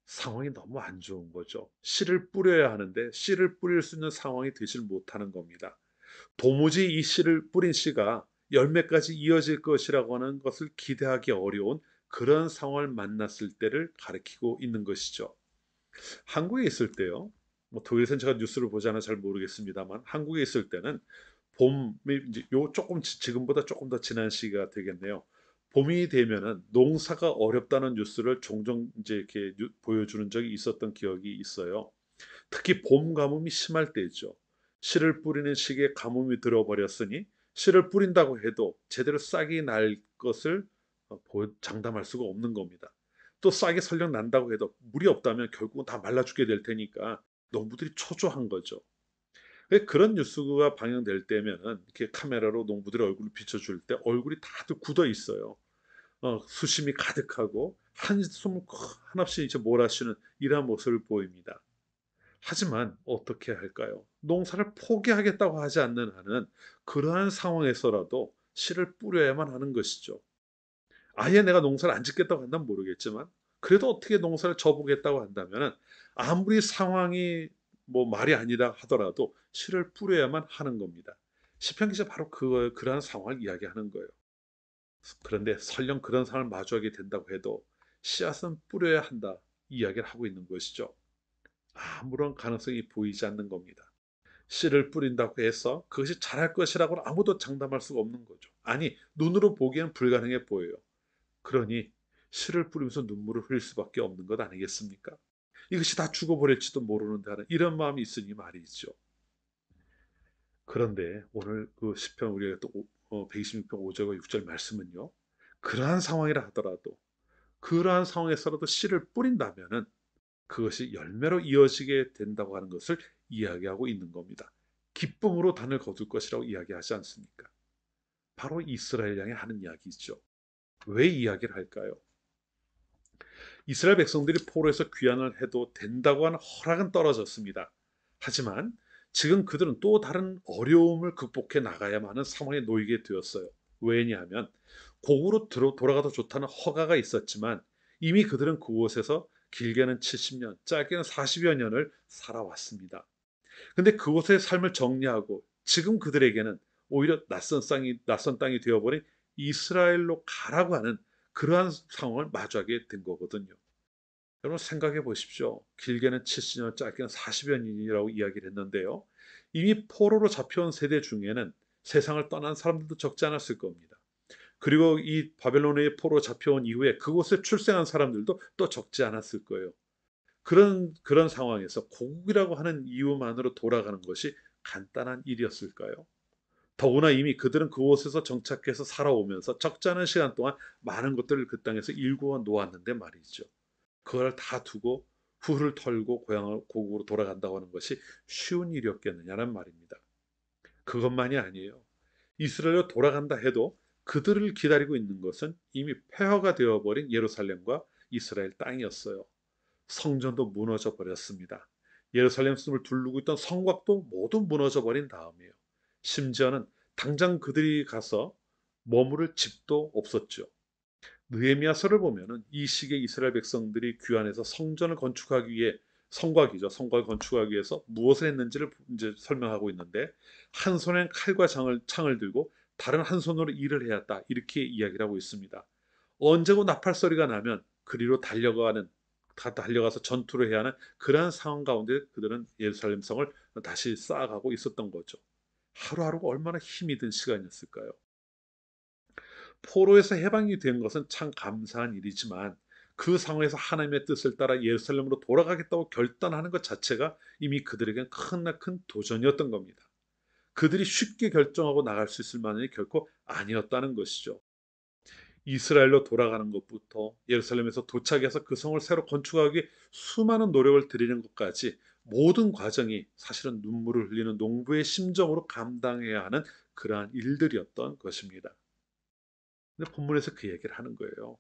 상황이 너무 안 좋은 거죠. 씨를 뿌려야 하는데 씨를 뿌릴 수 있는 상황이 되질 못하는 겁니다. 도무지 이 씨를 뿌린 씨가 열매까지 이어질 것이라고 하는 것을 기대하기 어려운 그런 상황을 만났을 때를 가리키고 있는 것이죠. 한국에 있을 때요, 독일에서는 제가 뉴스를 보지 않아 잘 모르겠습니다만, 한국에 있을 때는 봄이 이제 요 조금 지금보다 조금 더 지난 시기가 되겠네요. 봄이 되면은 농사가 어렵다는 뉴스를 종종 이제 이렇게 보여주는 적이 있었던 기억이 있어요. 특히 봄 가뭄이 심할 때죠. 씨를 뿌리는 시기에 가뭄이 들어버렸으니 씨를 뿌린다고 해도 제대로 싹이 날 것을 장담할 수가 없는 겁니다. 또 싹이 설령 난다고 해도 물이 없다면 결국은 다 말라 죽게 될 테니까 농부들이 초조한 거죠. 그런 뉴스가 방영될 때면은 이렇게 카메라로 농부들의 얼굴을 비춰줄 때 얼굴이 다들 굳어 있어요. 수심이 가득하고 한숨을 한없이 이제 몰아쉬는 이러한 모습을 보입니다. 하지만 어떻게 할까요? 농사를 포기하겠다고 하지 않는 한은 그러한 상황에서라도 씨를 뿌려야만 하는 것이죠. 아예 내가 농사를 안 짓겠다고 한다면 모르겠지만 그래도 어떻게 농사를 져보겠다고 한다면 아무리 상황이 뭐 말이 아니라 하더라도 씨를 뿌려야만 하는 겁니다. 시편 기자 바로 그러한 상황을 이야기하는 거예요. 그런데 설령 그런 상황을 마주하게 된다고 해도 씨앗은 뿌려야 한다 이야기를 하고 있는 것이죠. 아무런 가능성이 보이지 않는 겁니다. 씨를 뿌린다고 해서 그것이 잘할 것이라고는 아무도 장담할 수가 없는 거죠. 아니, 눈으로 보기엔 불가능해 보여요. 그러니 씨를 뿌리면서 눈물을 흘릴 수밖에 없는 것 아니겠습니까? 이것이 다 죽어버릴지도 모르는데 하는 이런 마음이 있으니 말이죠. 그런데 오늘 그 시편 우리가 또 126편 5절과 6절 말씀은요. 그러한 상황이라 하더라도 그러한 상황에서라도 씨를 뿌린다면은 그것이 열매로 이어지게 된다고 하는 것을 이야기하고 있는 겁니다. 기쁨으로 단을 거둘 것이라고 이야기하지 않습니까? 바로 이스라엘 양에 하는 이야기죠. 왜 이야기를 할까요? 이스라엘 백성들이 포로에서 귀환을 해도 된다고 하는 허락은 떨어졌습니다. 하지만 지금 그들은 또 다른 어려움을 극복해 나가야만 하는 상황에 놓이게 되었어요. 왜냐하면 고국으로 돌아가도 좋다는 허가가 있었지만 이미 그들은 그곳에서 길게는 70년, 짧게는 40여 년을 살아왔습니다. 근데 그곳의 삶을 정리하고 지금 그들에게는 오히려 낯선 땅이 되어버린 이스라엘로 가라고 하는 그러한 상황을 마주하게 된 거거든요. 여러분 생각해 보십시오. 길게는 70년, 짧게는 40여 년이라고 이야기를 했는데요. 이미 포로로 잡혀온 세대 중에는 세상을 떠난 사람들도 적지 않았을 겁니다. 그리고 이 바벨론의 포로 잡혀온 이후에 그곳에 출생한 사람들도 또 적지 않았을 거예요. 그런 상황에서 고국이라고 하는 이유만으로 돌아가는 것이 간단한 일이었을까요? 더구나 이미 그들은 그곳에서 정착해서 살아오면서 적지 않은 시간 동안 많은 것들을 그 땅에서 일구어 놓았는데 말이죠. 그걸 다 두고 후를 털고 고국으로 돌아간다고 하는 것이 쉬운 일이었겠느냐는 말입니다. 그것만이 아니에요. 이스라엘로 돌아간다 해도 그들을 기다리고 있는 것은 이미 폐허가 되어버린 예루살렘과 이스라엘 땅이었어요. 성전도 무너져 버렸습니다. 예루살렘 씀을 두르고 있던 성곽도 모두 무너져 버린 다음이에요. 심지어는 당장 그들이 가서 머무를 집도 없었죠. 느헤미야서를 보면은 이 시기에 이스라엘 백성들이 귀환해서 성전을 건축하기 위해 성곽이죠. 성곽을 건축하기 위해서 무엇을 했는지를 이제 설명하고 있는데 한 손엔 칼과 창을 들고 다른 한 손으로 일을 해왔다. 이렇게 이야기를 하고 있습니다. 언제고 나팔 소리가 나면 그리로 달려가서 전투를 해야 하는 그러한 상황 가운데 그들은 예루살렘 성을 다시 쌓아가고 있었던 거죠. 하루하루가 얼마나 힘이 든 시간이었을까요? 포로에서 해방이 된 것은 참 감사한 일이지만 그 상황에서 하나님의 뜻을 따라 예루살렘으로 돌아가겠다고 결단하는 것 자체가 이미 그들에겐 큰 도전이었던 겁니다. 그들이 쉽게 결정하고 나갈 수 있을 만한 일이 결코 아니었다는 것이죠. 이스라엘로 돌아가는 것부터 예루살렘에서 도착해서 그 성을 새로 건축하기 위해 수많은 노력을 들이는 것까지 모든 과정이 사실은 눈물을 흘리는 농부의 심정으로 감당해야 하는 그러한 일들이었던 것입니다. 근데 본문에서 그 얘기를 하는 거예요.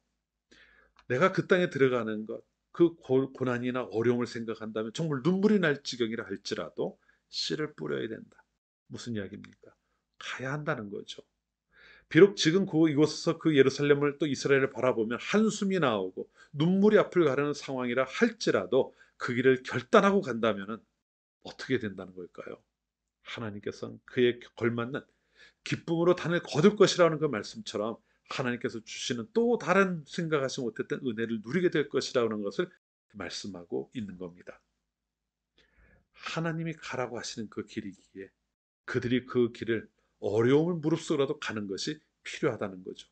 내가 그 땅에 들어가는 것, 그 고난이나 어려움을 생각한다면 정말 눈물이 날 지경이라 할지라도 씨를 뿌려야 된다. 무슨 이야기입니까? 가야 한다는 거죠. 비록 지금 이곳에서 그 예루살렘을 또 이스라엘을 바라보면 한숨이 나오고 눈물이 앞을 가르는 상황이라 할지라도 그 길을 결단하고 간다면 어떻게 된다는 걸까요? 하나님께서는 그에 걸맞는 기쁨으로 단을 거둘 것이라는 그 말씀처럼 하나님께서 주시는 또 다른 생각하지 못했던 은혜를 누리게 될 것이라는 것을 말씀하고 있는 겁니다. 하나님이 가라고 하시는 그 길이기에 그들이 그 길을 어려움을 무릅쓰고라도 가는 것이 필요하다는 거죠.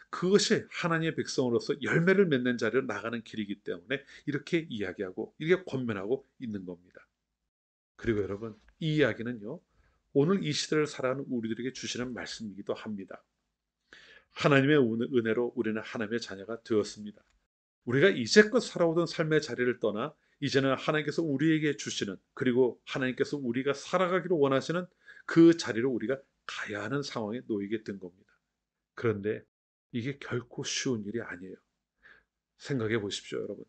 그것이 하나님의 백성으로서 열매를 맺는 자리로 나가는 길이기 때문에 이렇게 이야기하고 이렇게 권면하고 있는 겁니다. 그리고 여러분, 이 이야기는요, 오늘 이 시대를 살아가는 우리들에게 주시는 말씀이기도 합니다. 하나님의 은혜로 우리는 하나님의 자녀가 되었습니다. 우리가 이제껏 살아오던 삶의 자리를 떠나 이제는 하나님께서 우리에게 주시는, 그리고 하나님께서 우리가 살아가기를 원하시는 그 자리로 우리가 가야 하는 상황에 놓이게 된 겁니다. 그런데 이게 결코 쉬운 일이 아니에요. 생각해 보십시오, 여러분.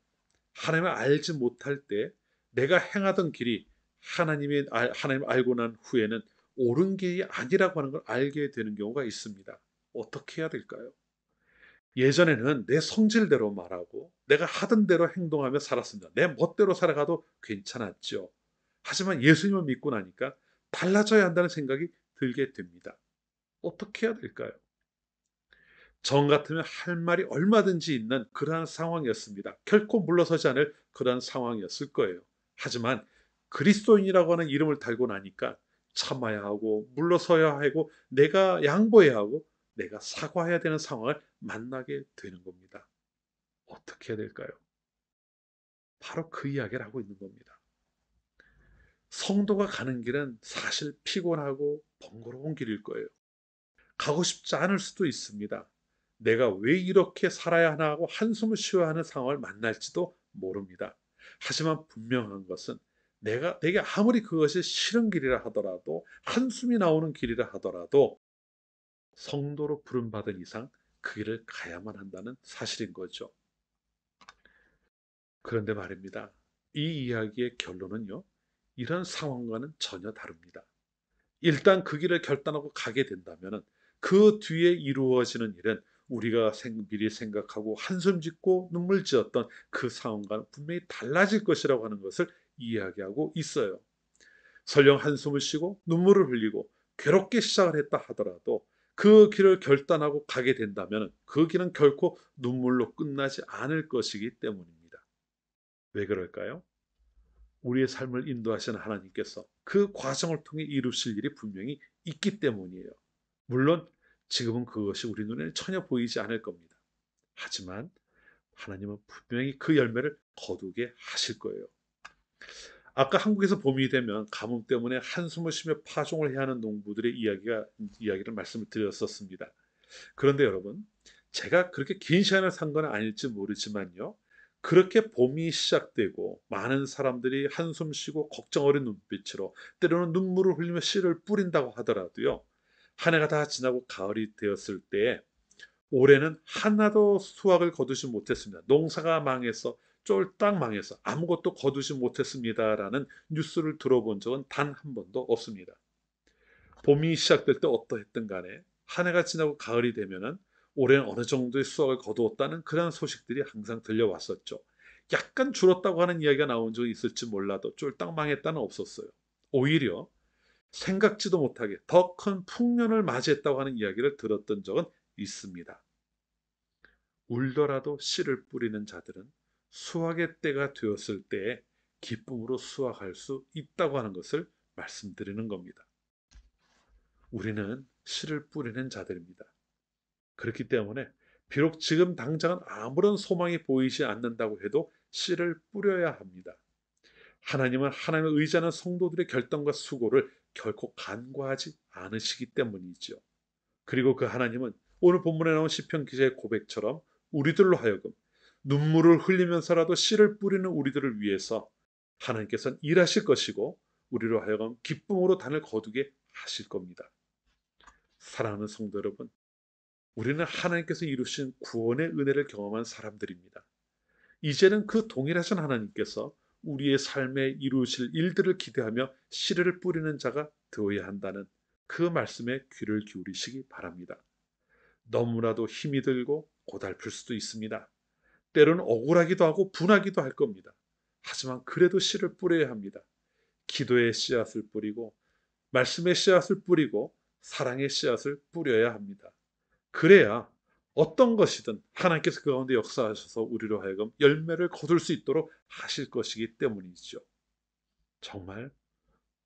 하나님을 알지 못할 때 내가 행하던 길이 하나님을 알고 난 후에는 옳은 길이 아니라고 하는 걸 알게 되는 경우가 있습니다. 어떻게 해야 될까요? 예전에는 내 성질대로 말하고 내가 하던 대로 행동하며 살았습니다. 내 멋대로 살아가도 괜찮았죠. 하지만 예수님을 믿고 나니까 달라져야 한다는 생각이 들게 됩니다. 어떻게 해야 될까요? 정 같으면 할 말이 얼마든지 있는 그러한 상황이었습니다. 결코 물러서지 않을 그러한 상황이었을 거예요. 하지만 그리스도인이라고 하는 이름을 달고 나니까 참아야 하고 물러서야 하고 내가 양보해야 하고 내가 사과해야 되는 상황을 만나게 되는 겁니다. 어떻게 해야 될까요? 바로 그 이야기를 하고 있는 겁니다. 성도가 가는 길은 사실 피곤하고 번거로운 길일 거예요. 가고 싶지 않을 수도 있습니다. 내가 왜 이렇게 살아야 하나 하고 한숨을 쉬어야 하는 상황을 만날지도 모릅니다. 하지만 분명한 것은 내게 아무리 그것이 싫은 길이라 하더라도, 한숨이 나오는 길이라 하더라도 성도로 부름받은 이상 그 길을 가야만 한다는 사실인 거죠. 그런데 말입니다. 이 이야기의 결론은요, 이런 상황과는 전혀 다릅니다. 일단 그 길을 결단하고 가게 된다면 그 뒤에 이루어지는 일은 우리가 미리 생각하고 한숨 짓고 눈물 지었던 그 상황과는 분명히 달라질 것이라고 하는 것을 이야기하고 있어요. 설령 한숨을 쉬고 눈물을 흘리고 괴롭게 시작을 했다 하더라도 그 길을 결단하고 가게 된다면 그 길은 결코 눈물로 끝나지 않을 것이기 때문입니다. 왜 그럴까요? 우리의 삶을 인도하시는 하나님께서 그 과정을 통해 이루실 일이 분명히 있기 때문이에요. 물론 지금은 그것이 우리 눈에 전혀 보이지 않을 겁니다. 하지만 하나님은 분명히 그 열매를 거두게 하실 거예요. 아까 한국에서 봄이 되면 가뭄 때문에 한숨을 쉬며 파종을 해야 하는 농부들의 이야기를 말씀을 드렸었습니다. 그런데 여러분, 제가 그렇게 긴 시간을 산 건 아닐지 모르지만요, 그렇게 봄이 시작되고 많은 사람들이 한숨 쉬고 걱정 어린 눈빛으로 때로는 눈물을 흘리며 씨를 뿌린다고 하더라도요, 한 해가 다 지나고 가을이 되었을 때 올해는 하나도 수확을 거두지 못했습니다. 농사가 망해서 쫄딱 망해서 아무것도 거두지 못했습니다라는 뉴스를 들어본 적은 단 한 번도 없습니다. 봄이 시작될 때 어떠했든 간에 한 해가 지나고 가을이 되면은 올해는 어느 정도의 수확을 거두었다는 그런 소식들이 항상 들려왔었죠. 약간 줄었다고 하는 이야기가 나온 적이 있을지 몰라도 쫄딱 망했다는 없었어요. 오히려 생각지도 못하게 더 큰 풍년을 맞이했다고 하는 이야기를 들었던 적은 있습니다. 울더라도 씨를 뿌리는 자들은 수확의 때가 되었을 때에 기쁨으로 수확할 수 있다고 하는 것을 말씀드리는 겁니다. 우리는 씨를 뿌리는 자들입니다. 그렇기 때문에 비록 지금 당장은 아무런 소망이 보이지 않는다고 해도 씨를 뿌려야 합니다. 하나님은 하나님을 의지하는 성도들의 결단과 수고를 결코 간과하지 않으시기 때문이죠. 그리고 그 하나님은 오늘 본문에 나온 시편 기자의 고백처럼 우리들로 하여금 눈물을 흘리면서라도 씨를 뿌리는 우리들을 위해서 하나님께서는 일하실 것이고 우리로 하여금 기쁨으로 단을 거두게 하실 겁니다. 사랑하는 성도 여러분, 우리는 하나님께서 이루신 구원의 은혜를 경험한 사람들입니다. 이제는 그 동일하신 하나님께서 우리의 삶에 이루실 일들을 기대하며 씨를 뿌리는 자가 되어야 한다는 그 말씀에 귀를 기울이시기 바랍니다. 너무나도 힘이 들고 고달플 수도 있습니다. 때로는 억울하기도 하고 분하기도 할 겁니다. 하지만 그래도 씨를 뿌려야 합니다. 기도의 씨앗을 뿌리고 말씀의 씨앗을 뿌리고 사랑의 씨앗을 뿌려야 합니다. 그래야 어떤 것이든 하나님께서 그 가운데 역사하셔서 우리로 하여금 열매를 거둘 수 있도록 하실 것이기 때문이죠. 정말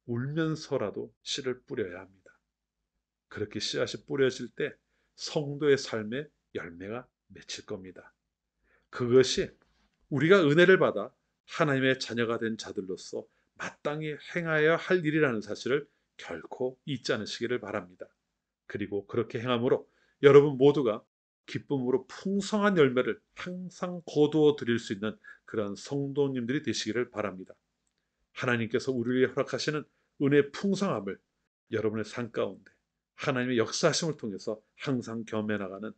울면서라도 씨를 뿌려야 합니다. 그렇게 씨앗이 뿌려질 때 성도의 삶에 열매가 맺힐 겁니다. 그것이 우리가 은혜를 받아 하나님의 자녀가 된 자들로서 마땅히 행하여야 할 일이라는 사실을 결코 잊지 않으시기를 바랍니다. 그리고 그렇게 행함으로 여러분 모두가 기쁨으로 풍성한 열매를 항상 거두어 드릴 수 있는 그런 성도님들이 되시기를 바랍니다. 하나님께서 우리에게 허락하시는 은혜의 풍성함을 여러분의 삶 가운데 하나님의 역사하심을 통해서 항상 경험해 나가는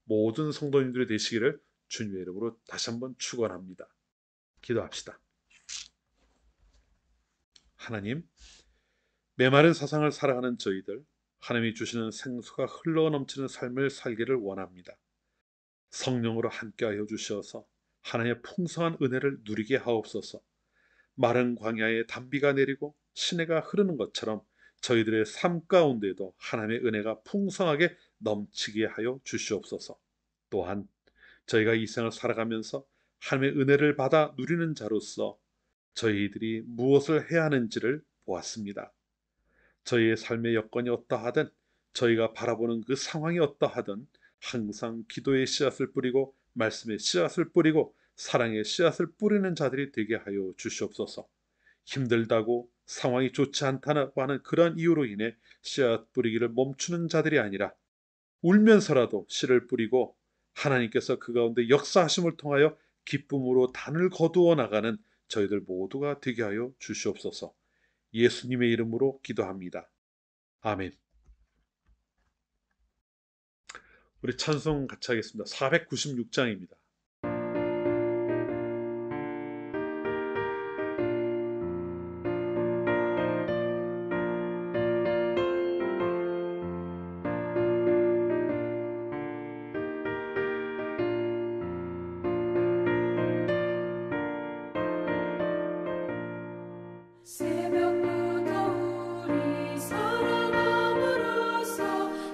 모든 성도님들이 되시기를 주님의 이름으로 다시 한번 축원합니다. 기도합시다. 하나님, 메마른 세상을 살아가는 저희들, 하나님이 주시는 생수가 흘러넘치는 삶을 살기를 원합니다. 성령으로 함께하여 주셔서 하나님의 풍성한 은혜를 누리게 하옵소서. 마른 광야에 단비가 내리고 시내가 흐르는 것처럼 저희들의 삶 가운데도 하나님의 은혜가 풍성하게 넘치게 하여 주시옵소서. 또한 저희가 이 생을 살아가면서 하나님의 은혜를 받아 누리는 자로서 저희들이 무엇을 해야 하는지를 보았습니다. 저희의 삶의 여건이 어떠하든 저희가 바라보는 그 상황이 어떠하든 항상 기도의 씨앗을 뿌리고 말씀의 씨앗을 뿌리고 사랑의 씨앗을 뿌리는 자들이 되게 하여 주시옵소서. 힘들다고 상황이 좋지 않다고 하는 그러한 이유로 인해 씨앗 뿌리기를 멈추는 자들이 아니라 울면서라도 씨를 뿌리고 하나님께서 그 가운데 역사하심을 통하여 기쁨으로 단을 거두어 나가는 저희들 모두가 되게 하여 주시옵소서. 예수님의 이름으로 기도합니다. 아멘. 우리 찬송 같이 하겠습니다. 496장입니다. 새벽부터 우리 살아감으로써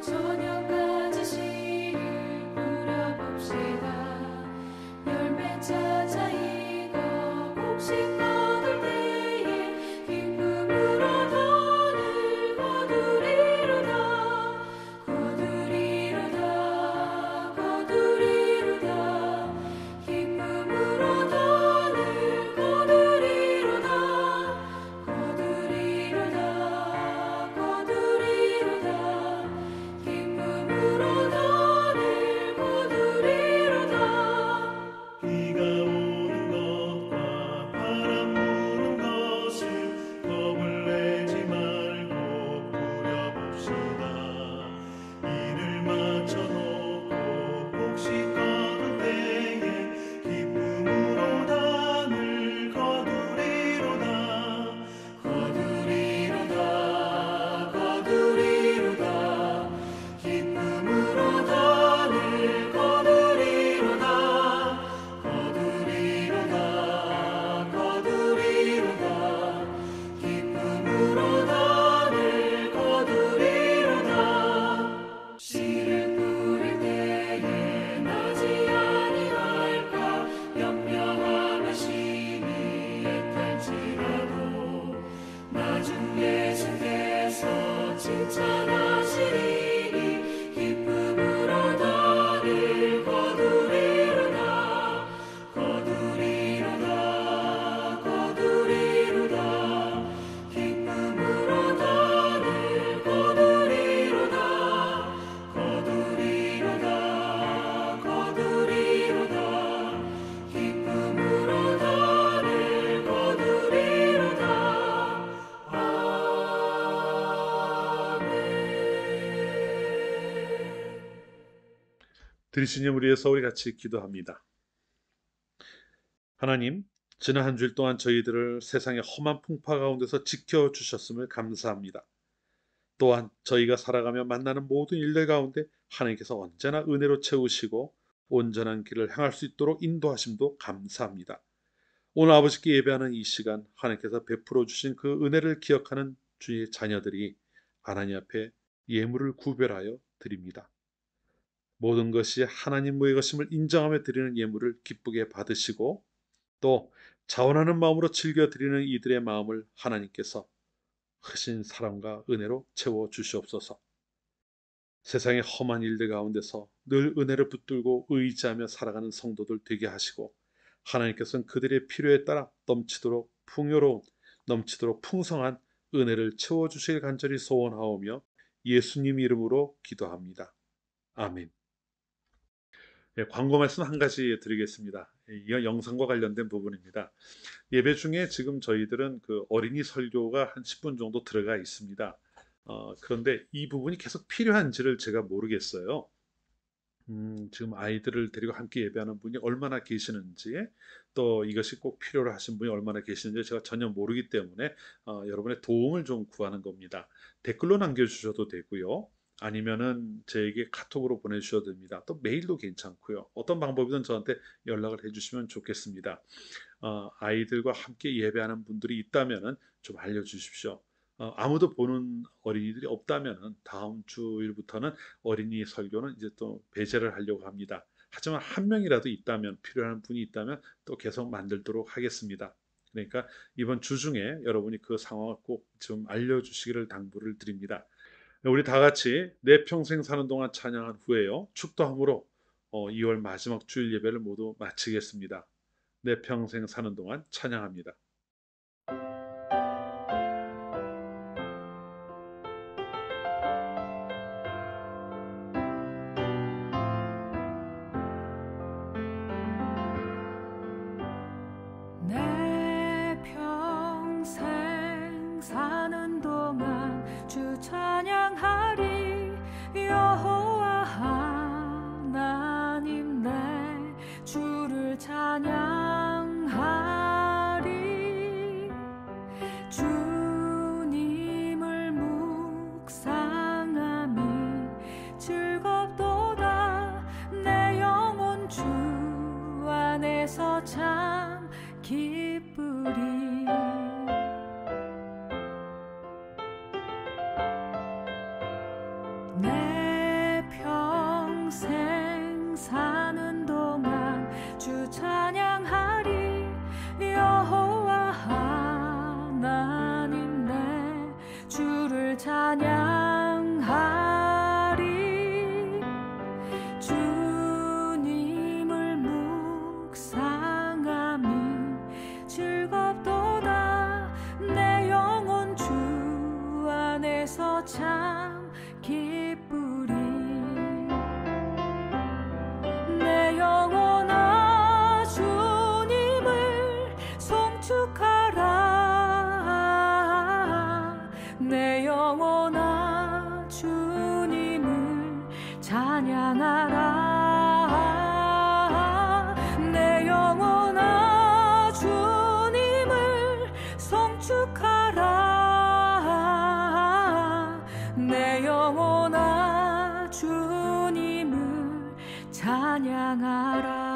저녁까지 씨를 뿌려봅시다. 열매 찾아 익어 곡식 거둘 때에 기쁨으로 돈을 거두리로다. 거두리로다. 거두리로다. 기쁨으로 돈을 거두리로다. 거두리로다. 거두리로다. 기쁨으로 너를 거두리로다. 비가 오는 것과 바람 부는 것을 겁을 내지 말고 뿌려봅시다. 일을 마쳐놓고 곡식 거둘 때에 기쁨으로 단을 거두리로다. 거두리로다. 거두리로다. 기쁨으로 단을 거두리로다. 거두리로다. 거두리로다. 기쁨으로 단을 거두리로다. 씨를 뿌릴 때에 나지 아니할까 염려하며 심히 애탈지라도 나중 예수께서 칭찬하시리니 기쁨으로 나를 거두리로다. 거두리로다. 거두리로다. 기쁨으로 나를 거두리로다. 거두리로다. 거두리로다. 기쁨으로 나를 거두리로다. 들으신 예물 위해서 우리 같이 기도합니다. 하나님, 지난 한 주일 동안 저희들을 세상의 험한 풍파 가운데서 지켜주셨음을 감사합니다. 또한 저희가 살아가며 만나는 모든 일들 가운데 하나님께서 언제나 은혜로 채우시고 온전한 길을 향할 수 있도록 인도하심도 감사합니다. 오늘 아버지께 예배하는 이 시간 하나님께서 베풀어 주신 그 은혜를 기억하는 주의 자녀들이 하나님 앞에 예물을 구별하여 드립니다. 모든 것이 하나님의 것임을 인정하며 드리는 예물을 기쁘게 받으시고 또 자원하는 마음으로 즐겨 드리는 이들의 마음을 하나님께서 크신 사랑과 은혜로 채워 주시옵소서. 세상의 험한 일들 가운데서 늘 은혜를 붙들고 의지하며 살아가는 성도들 되게 하시고, 하나님께서는 그들의 필요에 따라 넘치도록 풍요로운, 넘치도록 풍성한 은혜를 채워주실 간절히 소원하오며 예수님 이름으로 기도합니다. 아멘. 광고 말씀 한 가지 드리겠습니다. 이 영상과 관련된 부분입니다. 예배 중에 지금 저희들은 그 어린이 설교가 한 10분 정도 들어가 있습니다. 그런데 이 부분이 계속 필요한지를 제가 모르겠어요. 지금 아이들을 데리고 함께 예배하는 분이 얼마나 계시는지, 또 이것이 꼭 필요로 하신 분이 얼마나 계시는지 제가 전혀 모르기 때문에 여러분의 도움을 좀 구하는 겁니다. 댓글로 남겨주셔도 되고요. 아니면은 저에게 카톡으로 보내주셔도 됩니다. 또 메일도 괜찮고요. 어떤 방법이든 저한테 연락을 해주시면 좋겠습니다. 아이들과 함께 예배하는 분들이 있다면은 좀 알려주십시오. 아무도 보는 어린이들이 없다면은 다음 주일부터는 어린이 설교는 이제 또 배제를 하려고 합니다. 하지만 한 명이라도 있다면, 필요한 분이 있다면 또 계속 만들도록 하겠습니다. 그러니까 이번 주 중에 여러분이 그 상황을 꼭 좀 알려주시기를 당부를 드립니다. 우리 다 같이 내 평생 사는 동안 찬양한 후에요, 축도함으로 2월 마지막 주일 예배를 모두 마치겠습니다. 내 평생 사는 동안 찬양합니다. 내 평생 사는 동안 주 찬양하리. 여호와 하나님 내 주를 찬양하리. 주님을 묵상함이 즐겁도다. 내 영혼 주 안에서 참 기쁘리. 내 평생 사는 동안 주 찬양하리. 여호와 하나님 내 주를 찬양하리. 주님을 묵상함이 즐겁도다. 내 영혼 주 안에서 참 기쁘리. 내 영혼아 주님을 송축하라. 내 영혼아 주님을 찬양하라. 내 영혼아 주님을 송축하라. 내 영혼아 주님을 찬양하라.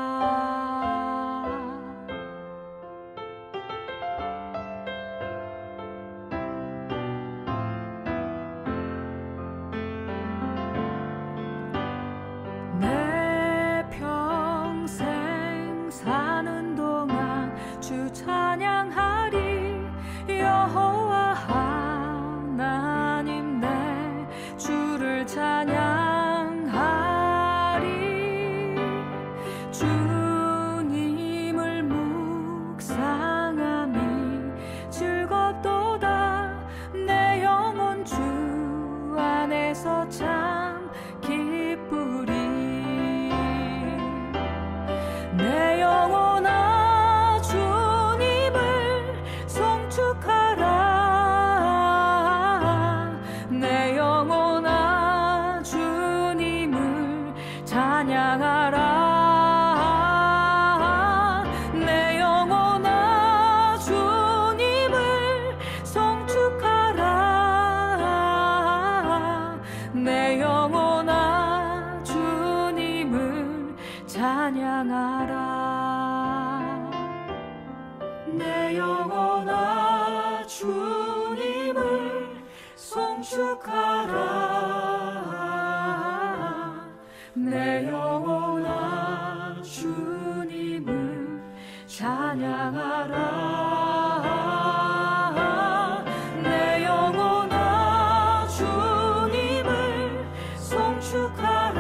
내 평생 사는 동안 주 찬양하리. 여호와 하나님 내 주를 찬양하리. 주님을 묵상함이 즐겁도다. 내 영혼 주 안에서 참 기쁘리. 내 영혼아 주님을 송축하라. 내 영혼아 주님을 찬양하라. 내 영혼아 주님을 송축하라. 내 영혼아 주님을 찬양하라. 내 영혼아 주님을 송축하라. 내 영혼아 주님을 찬양하라. 내 영혼아 주님을 송축하라.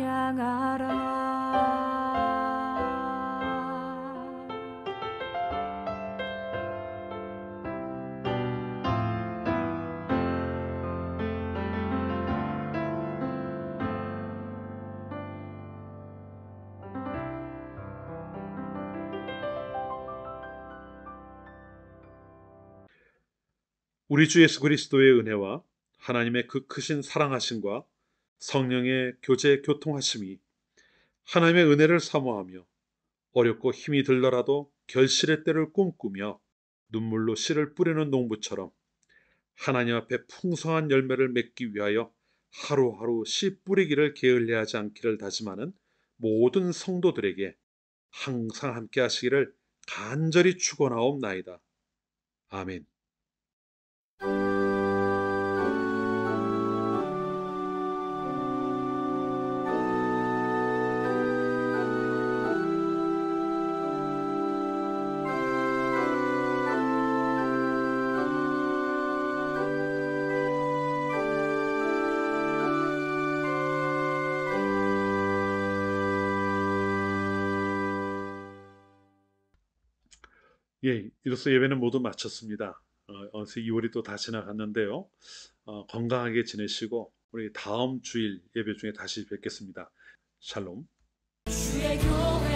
찬양하라. 우리 주 예수 그리스도의 은혜와 하나님의 그 크신 사랑하심과 성령의 교제 교통하심이 하나님의 은혜를 사모하며 어렵고 힘이 들더라도 결실의 때를 꿈꾸며 눈물로 씨를 뿌리는 농부처럼 하나님 앞에 풍성한 열매를 맺기 위하여 하루하루 씨 뿌리기를 게을리하지 않기를 다짐하는 모든 성도들에게 항상 함께 하시기를 간절히 축원하옵나이다. 아멘. 예, 이로써 예배는 모두 마쳤습니다. 어느새 2월이 또 다 지나갔는데요. 건강하게 지내시고 우리 다음 주일 예배 중에 다시 뵙겠습니다. 샬롬. 주의 교회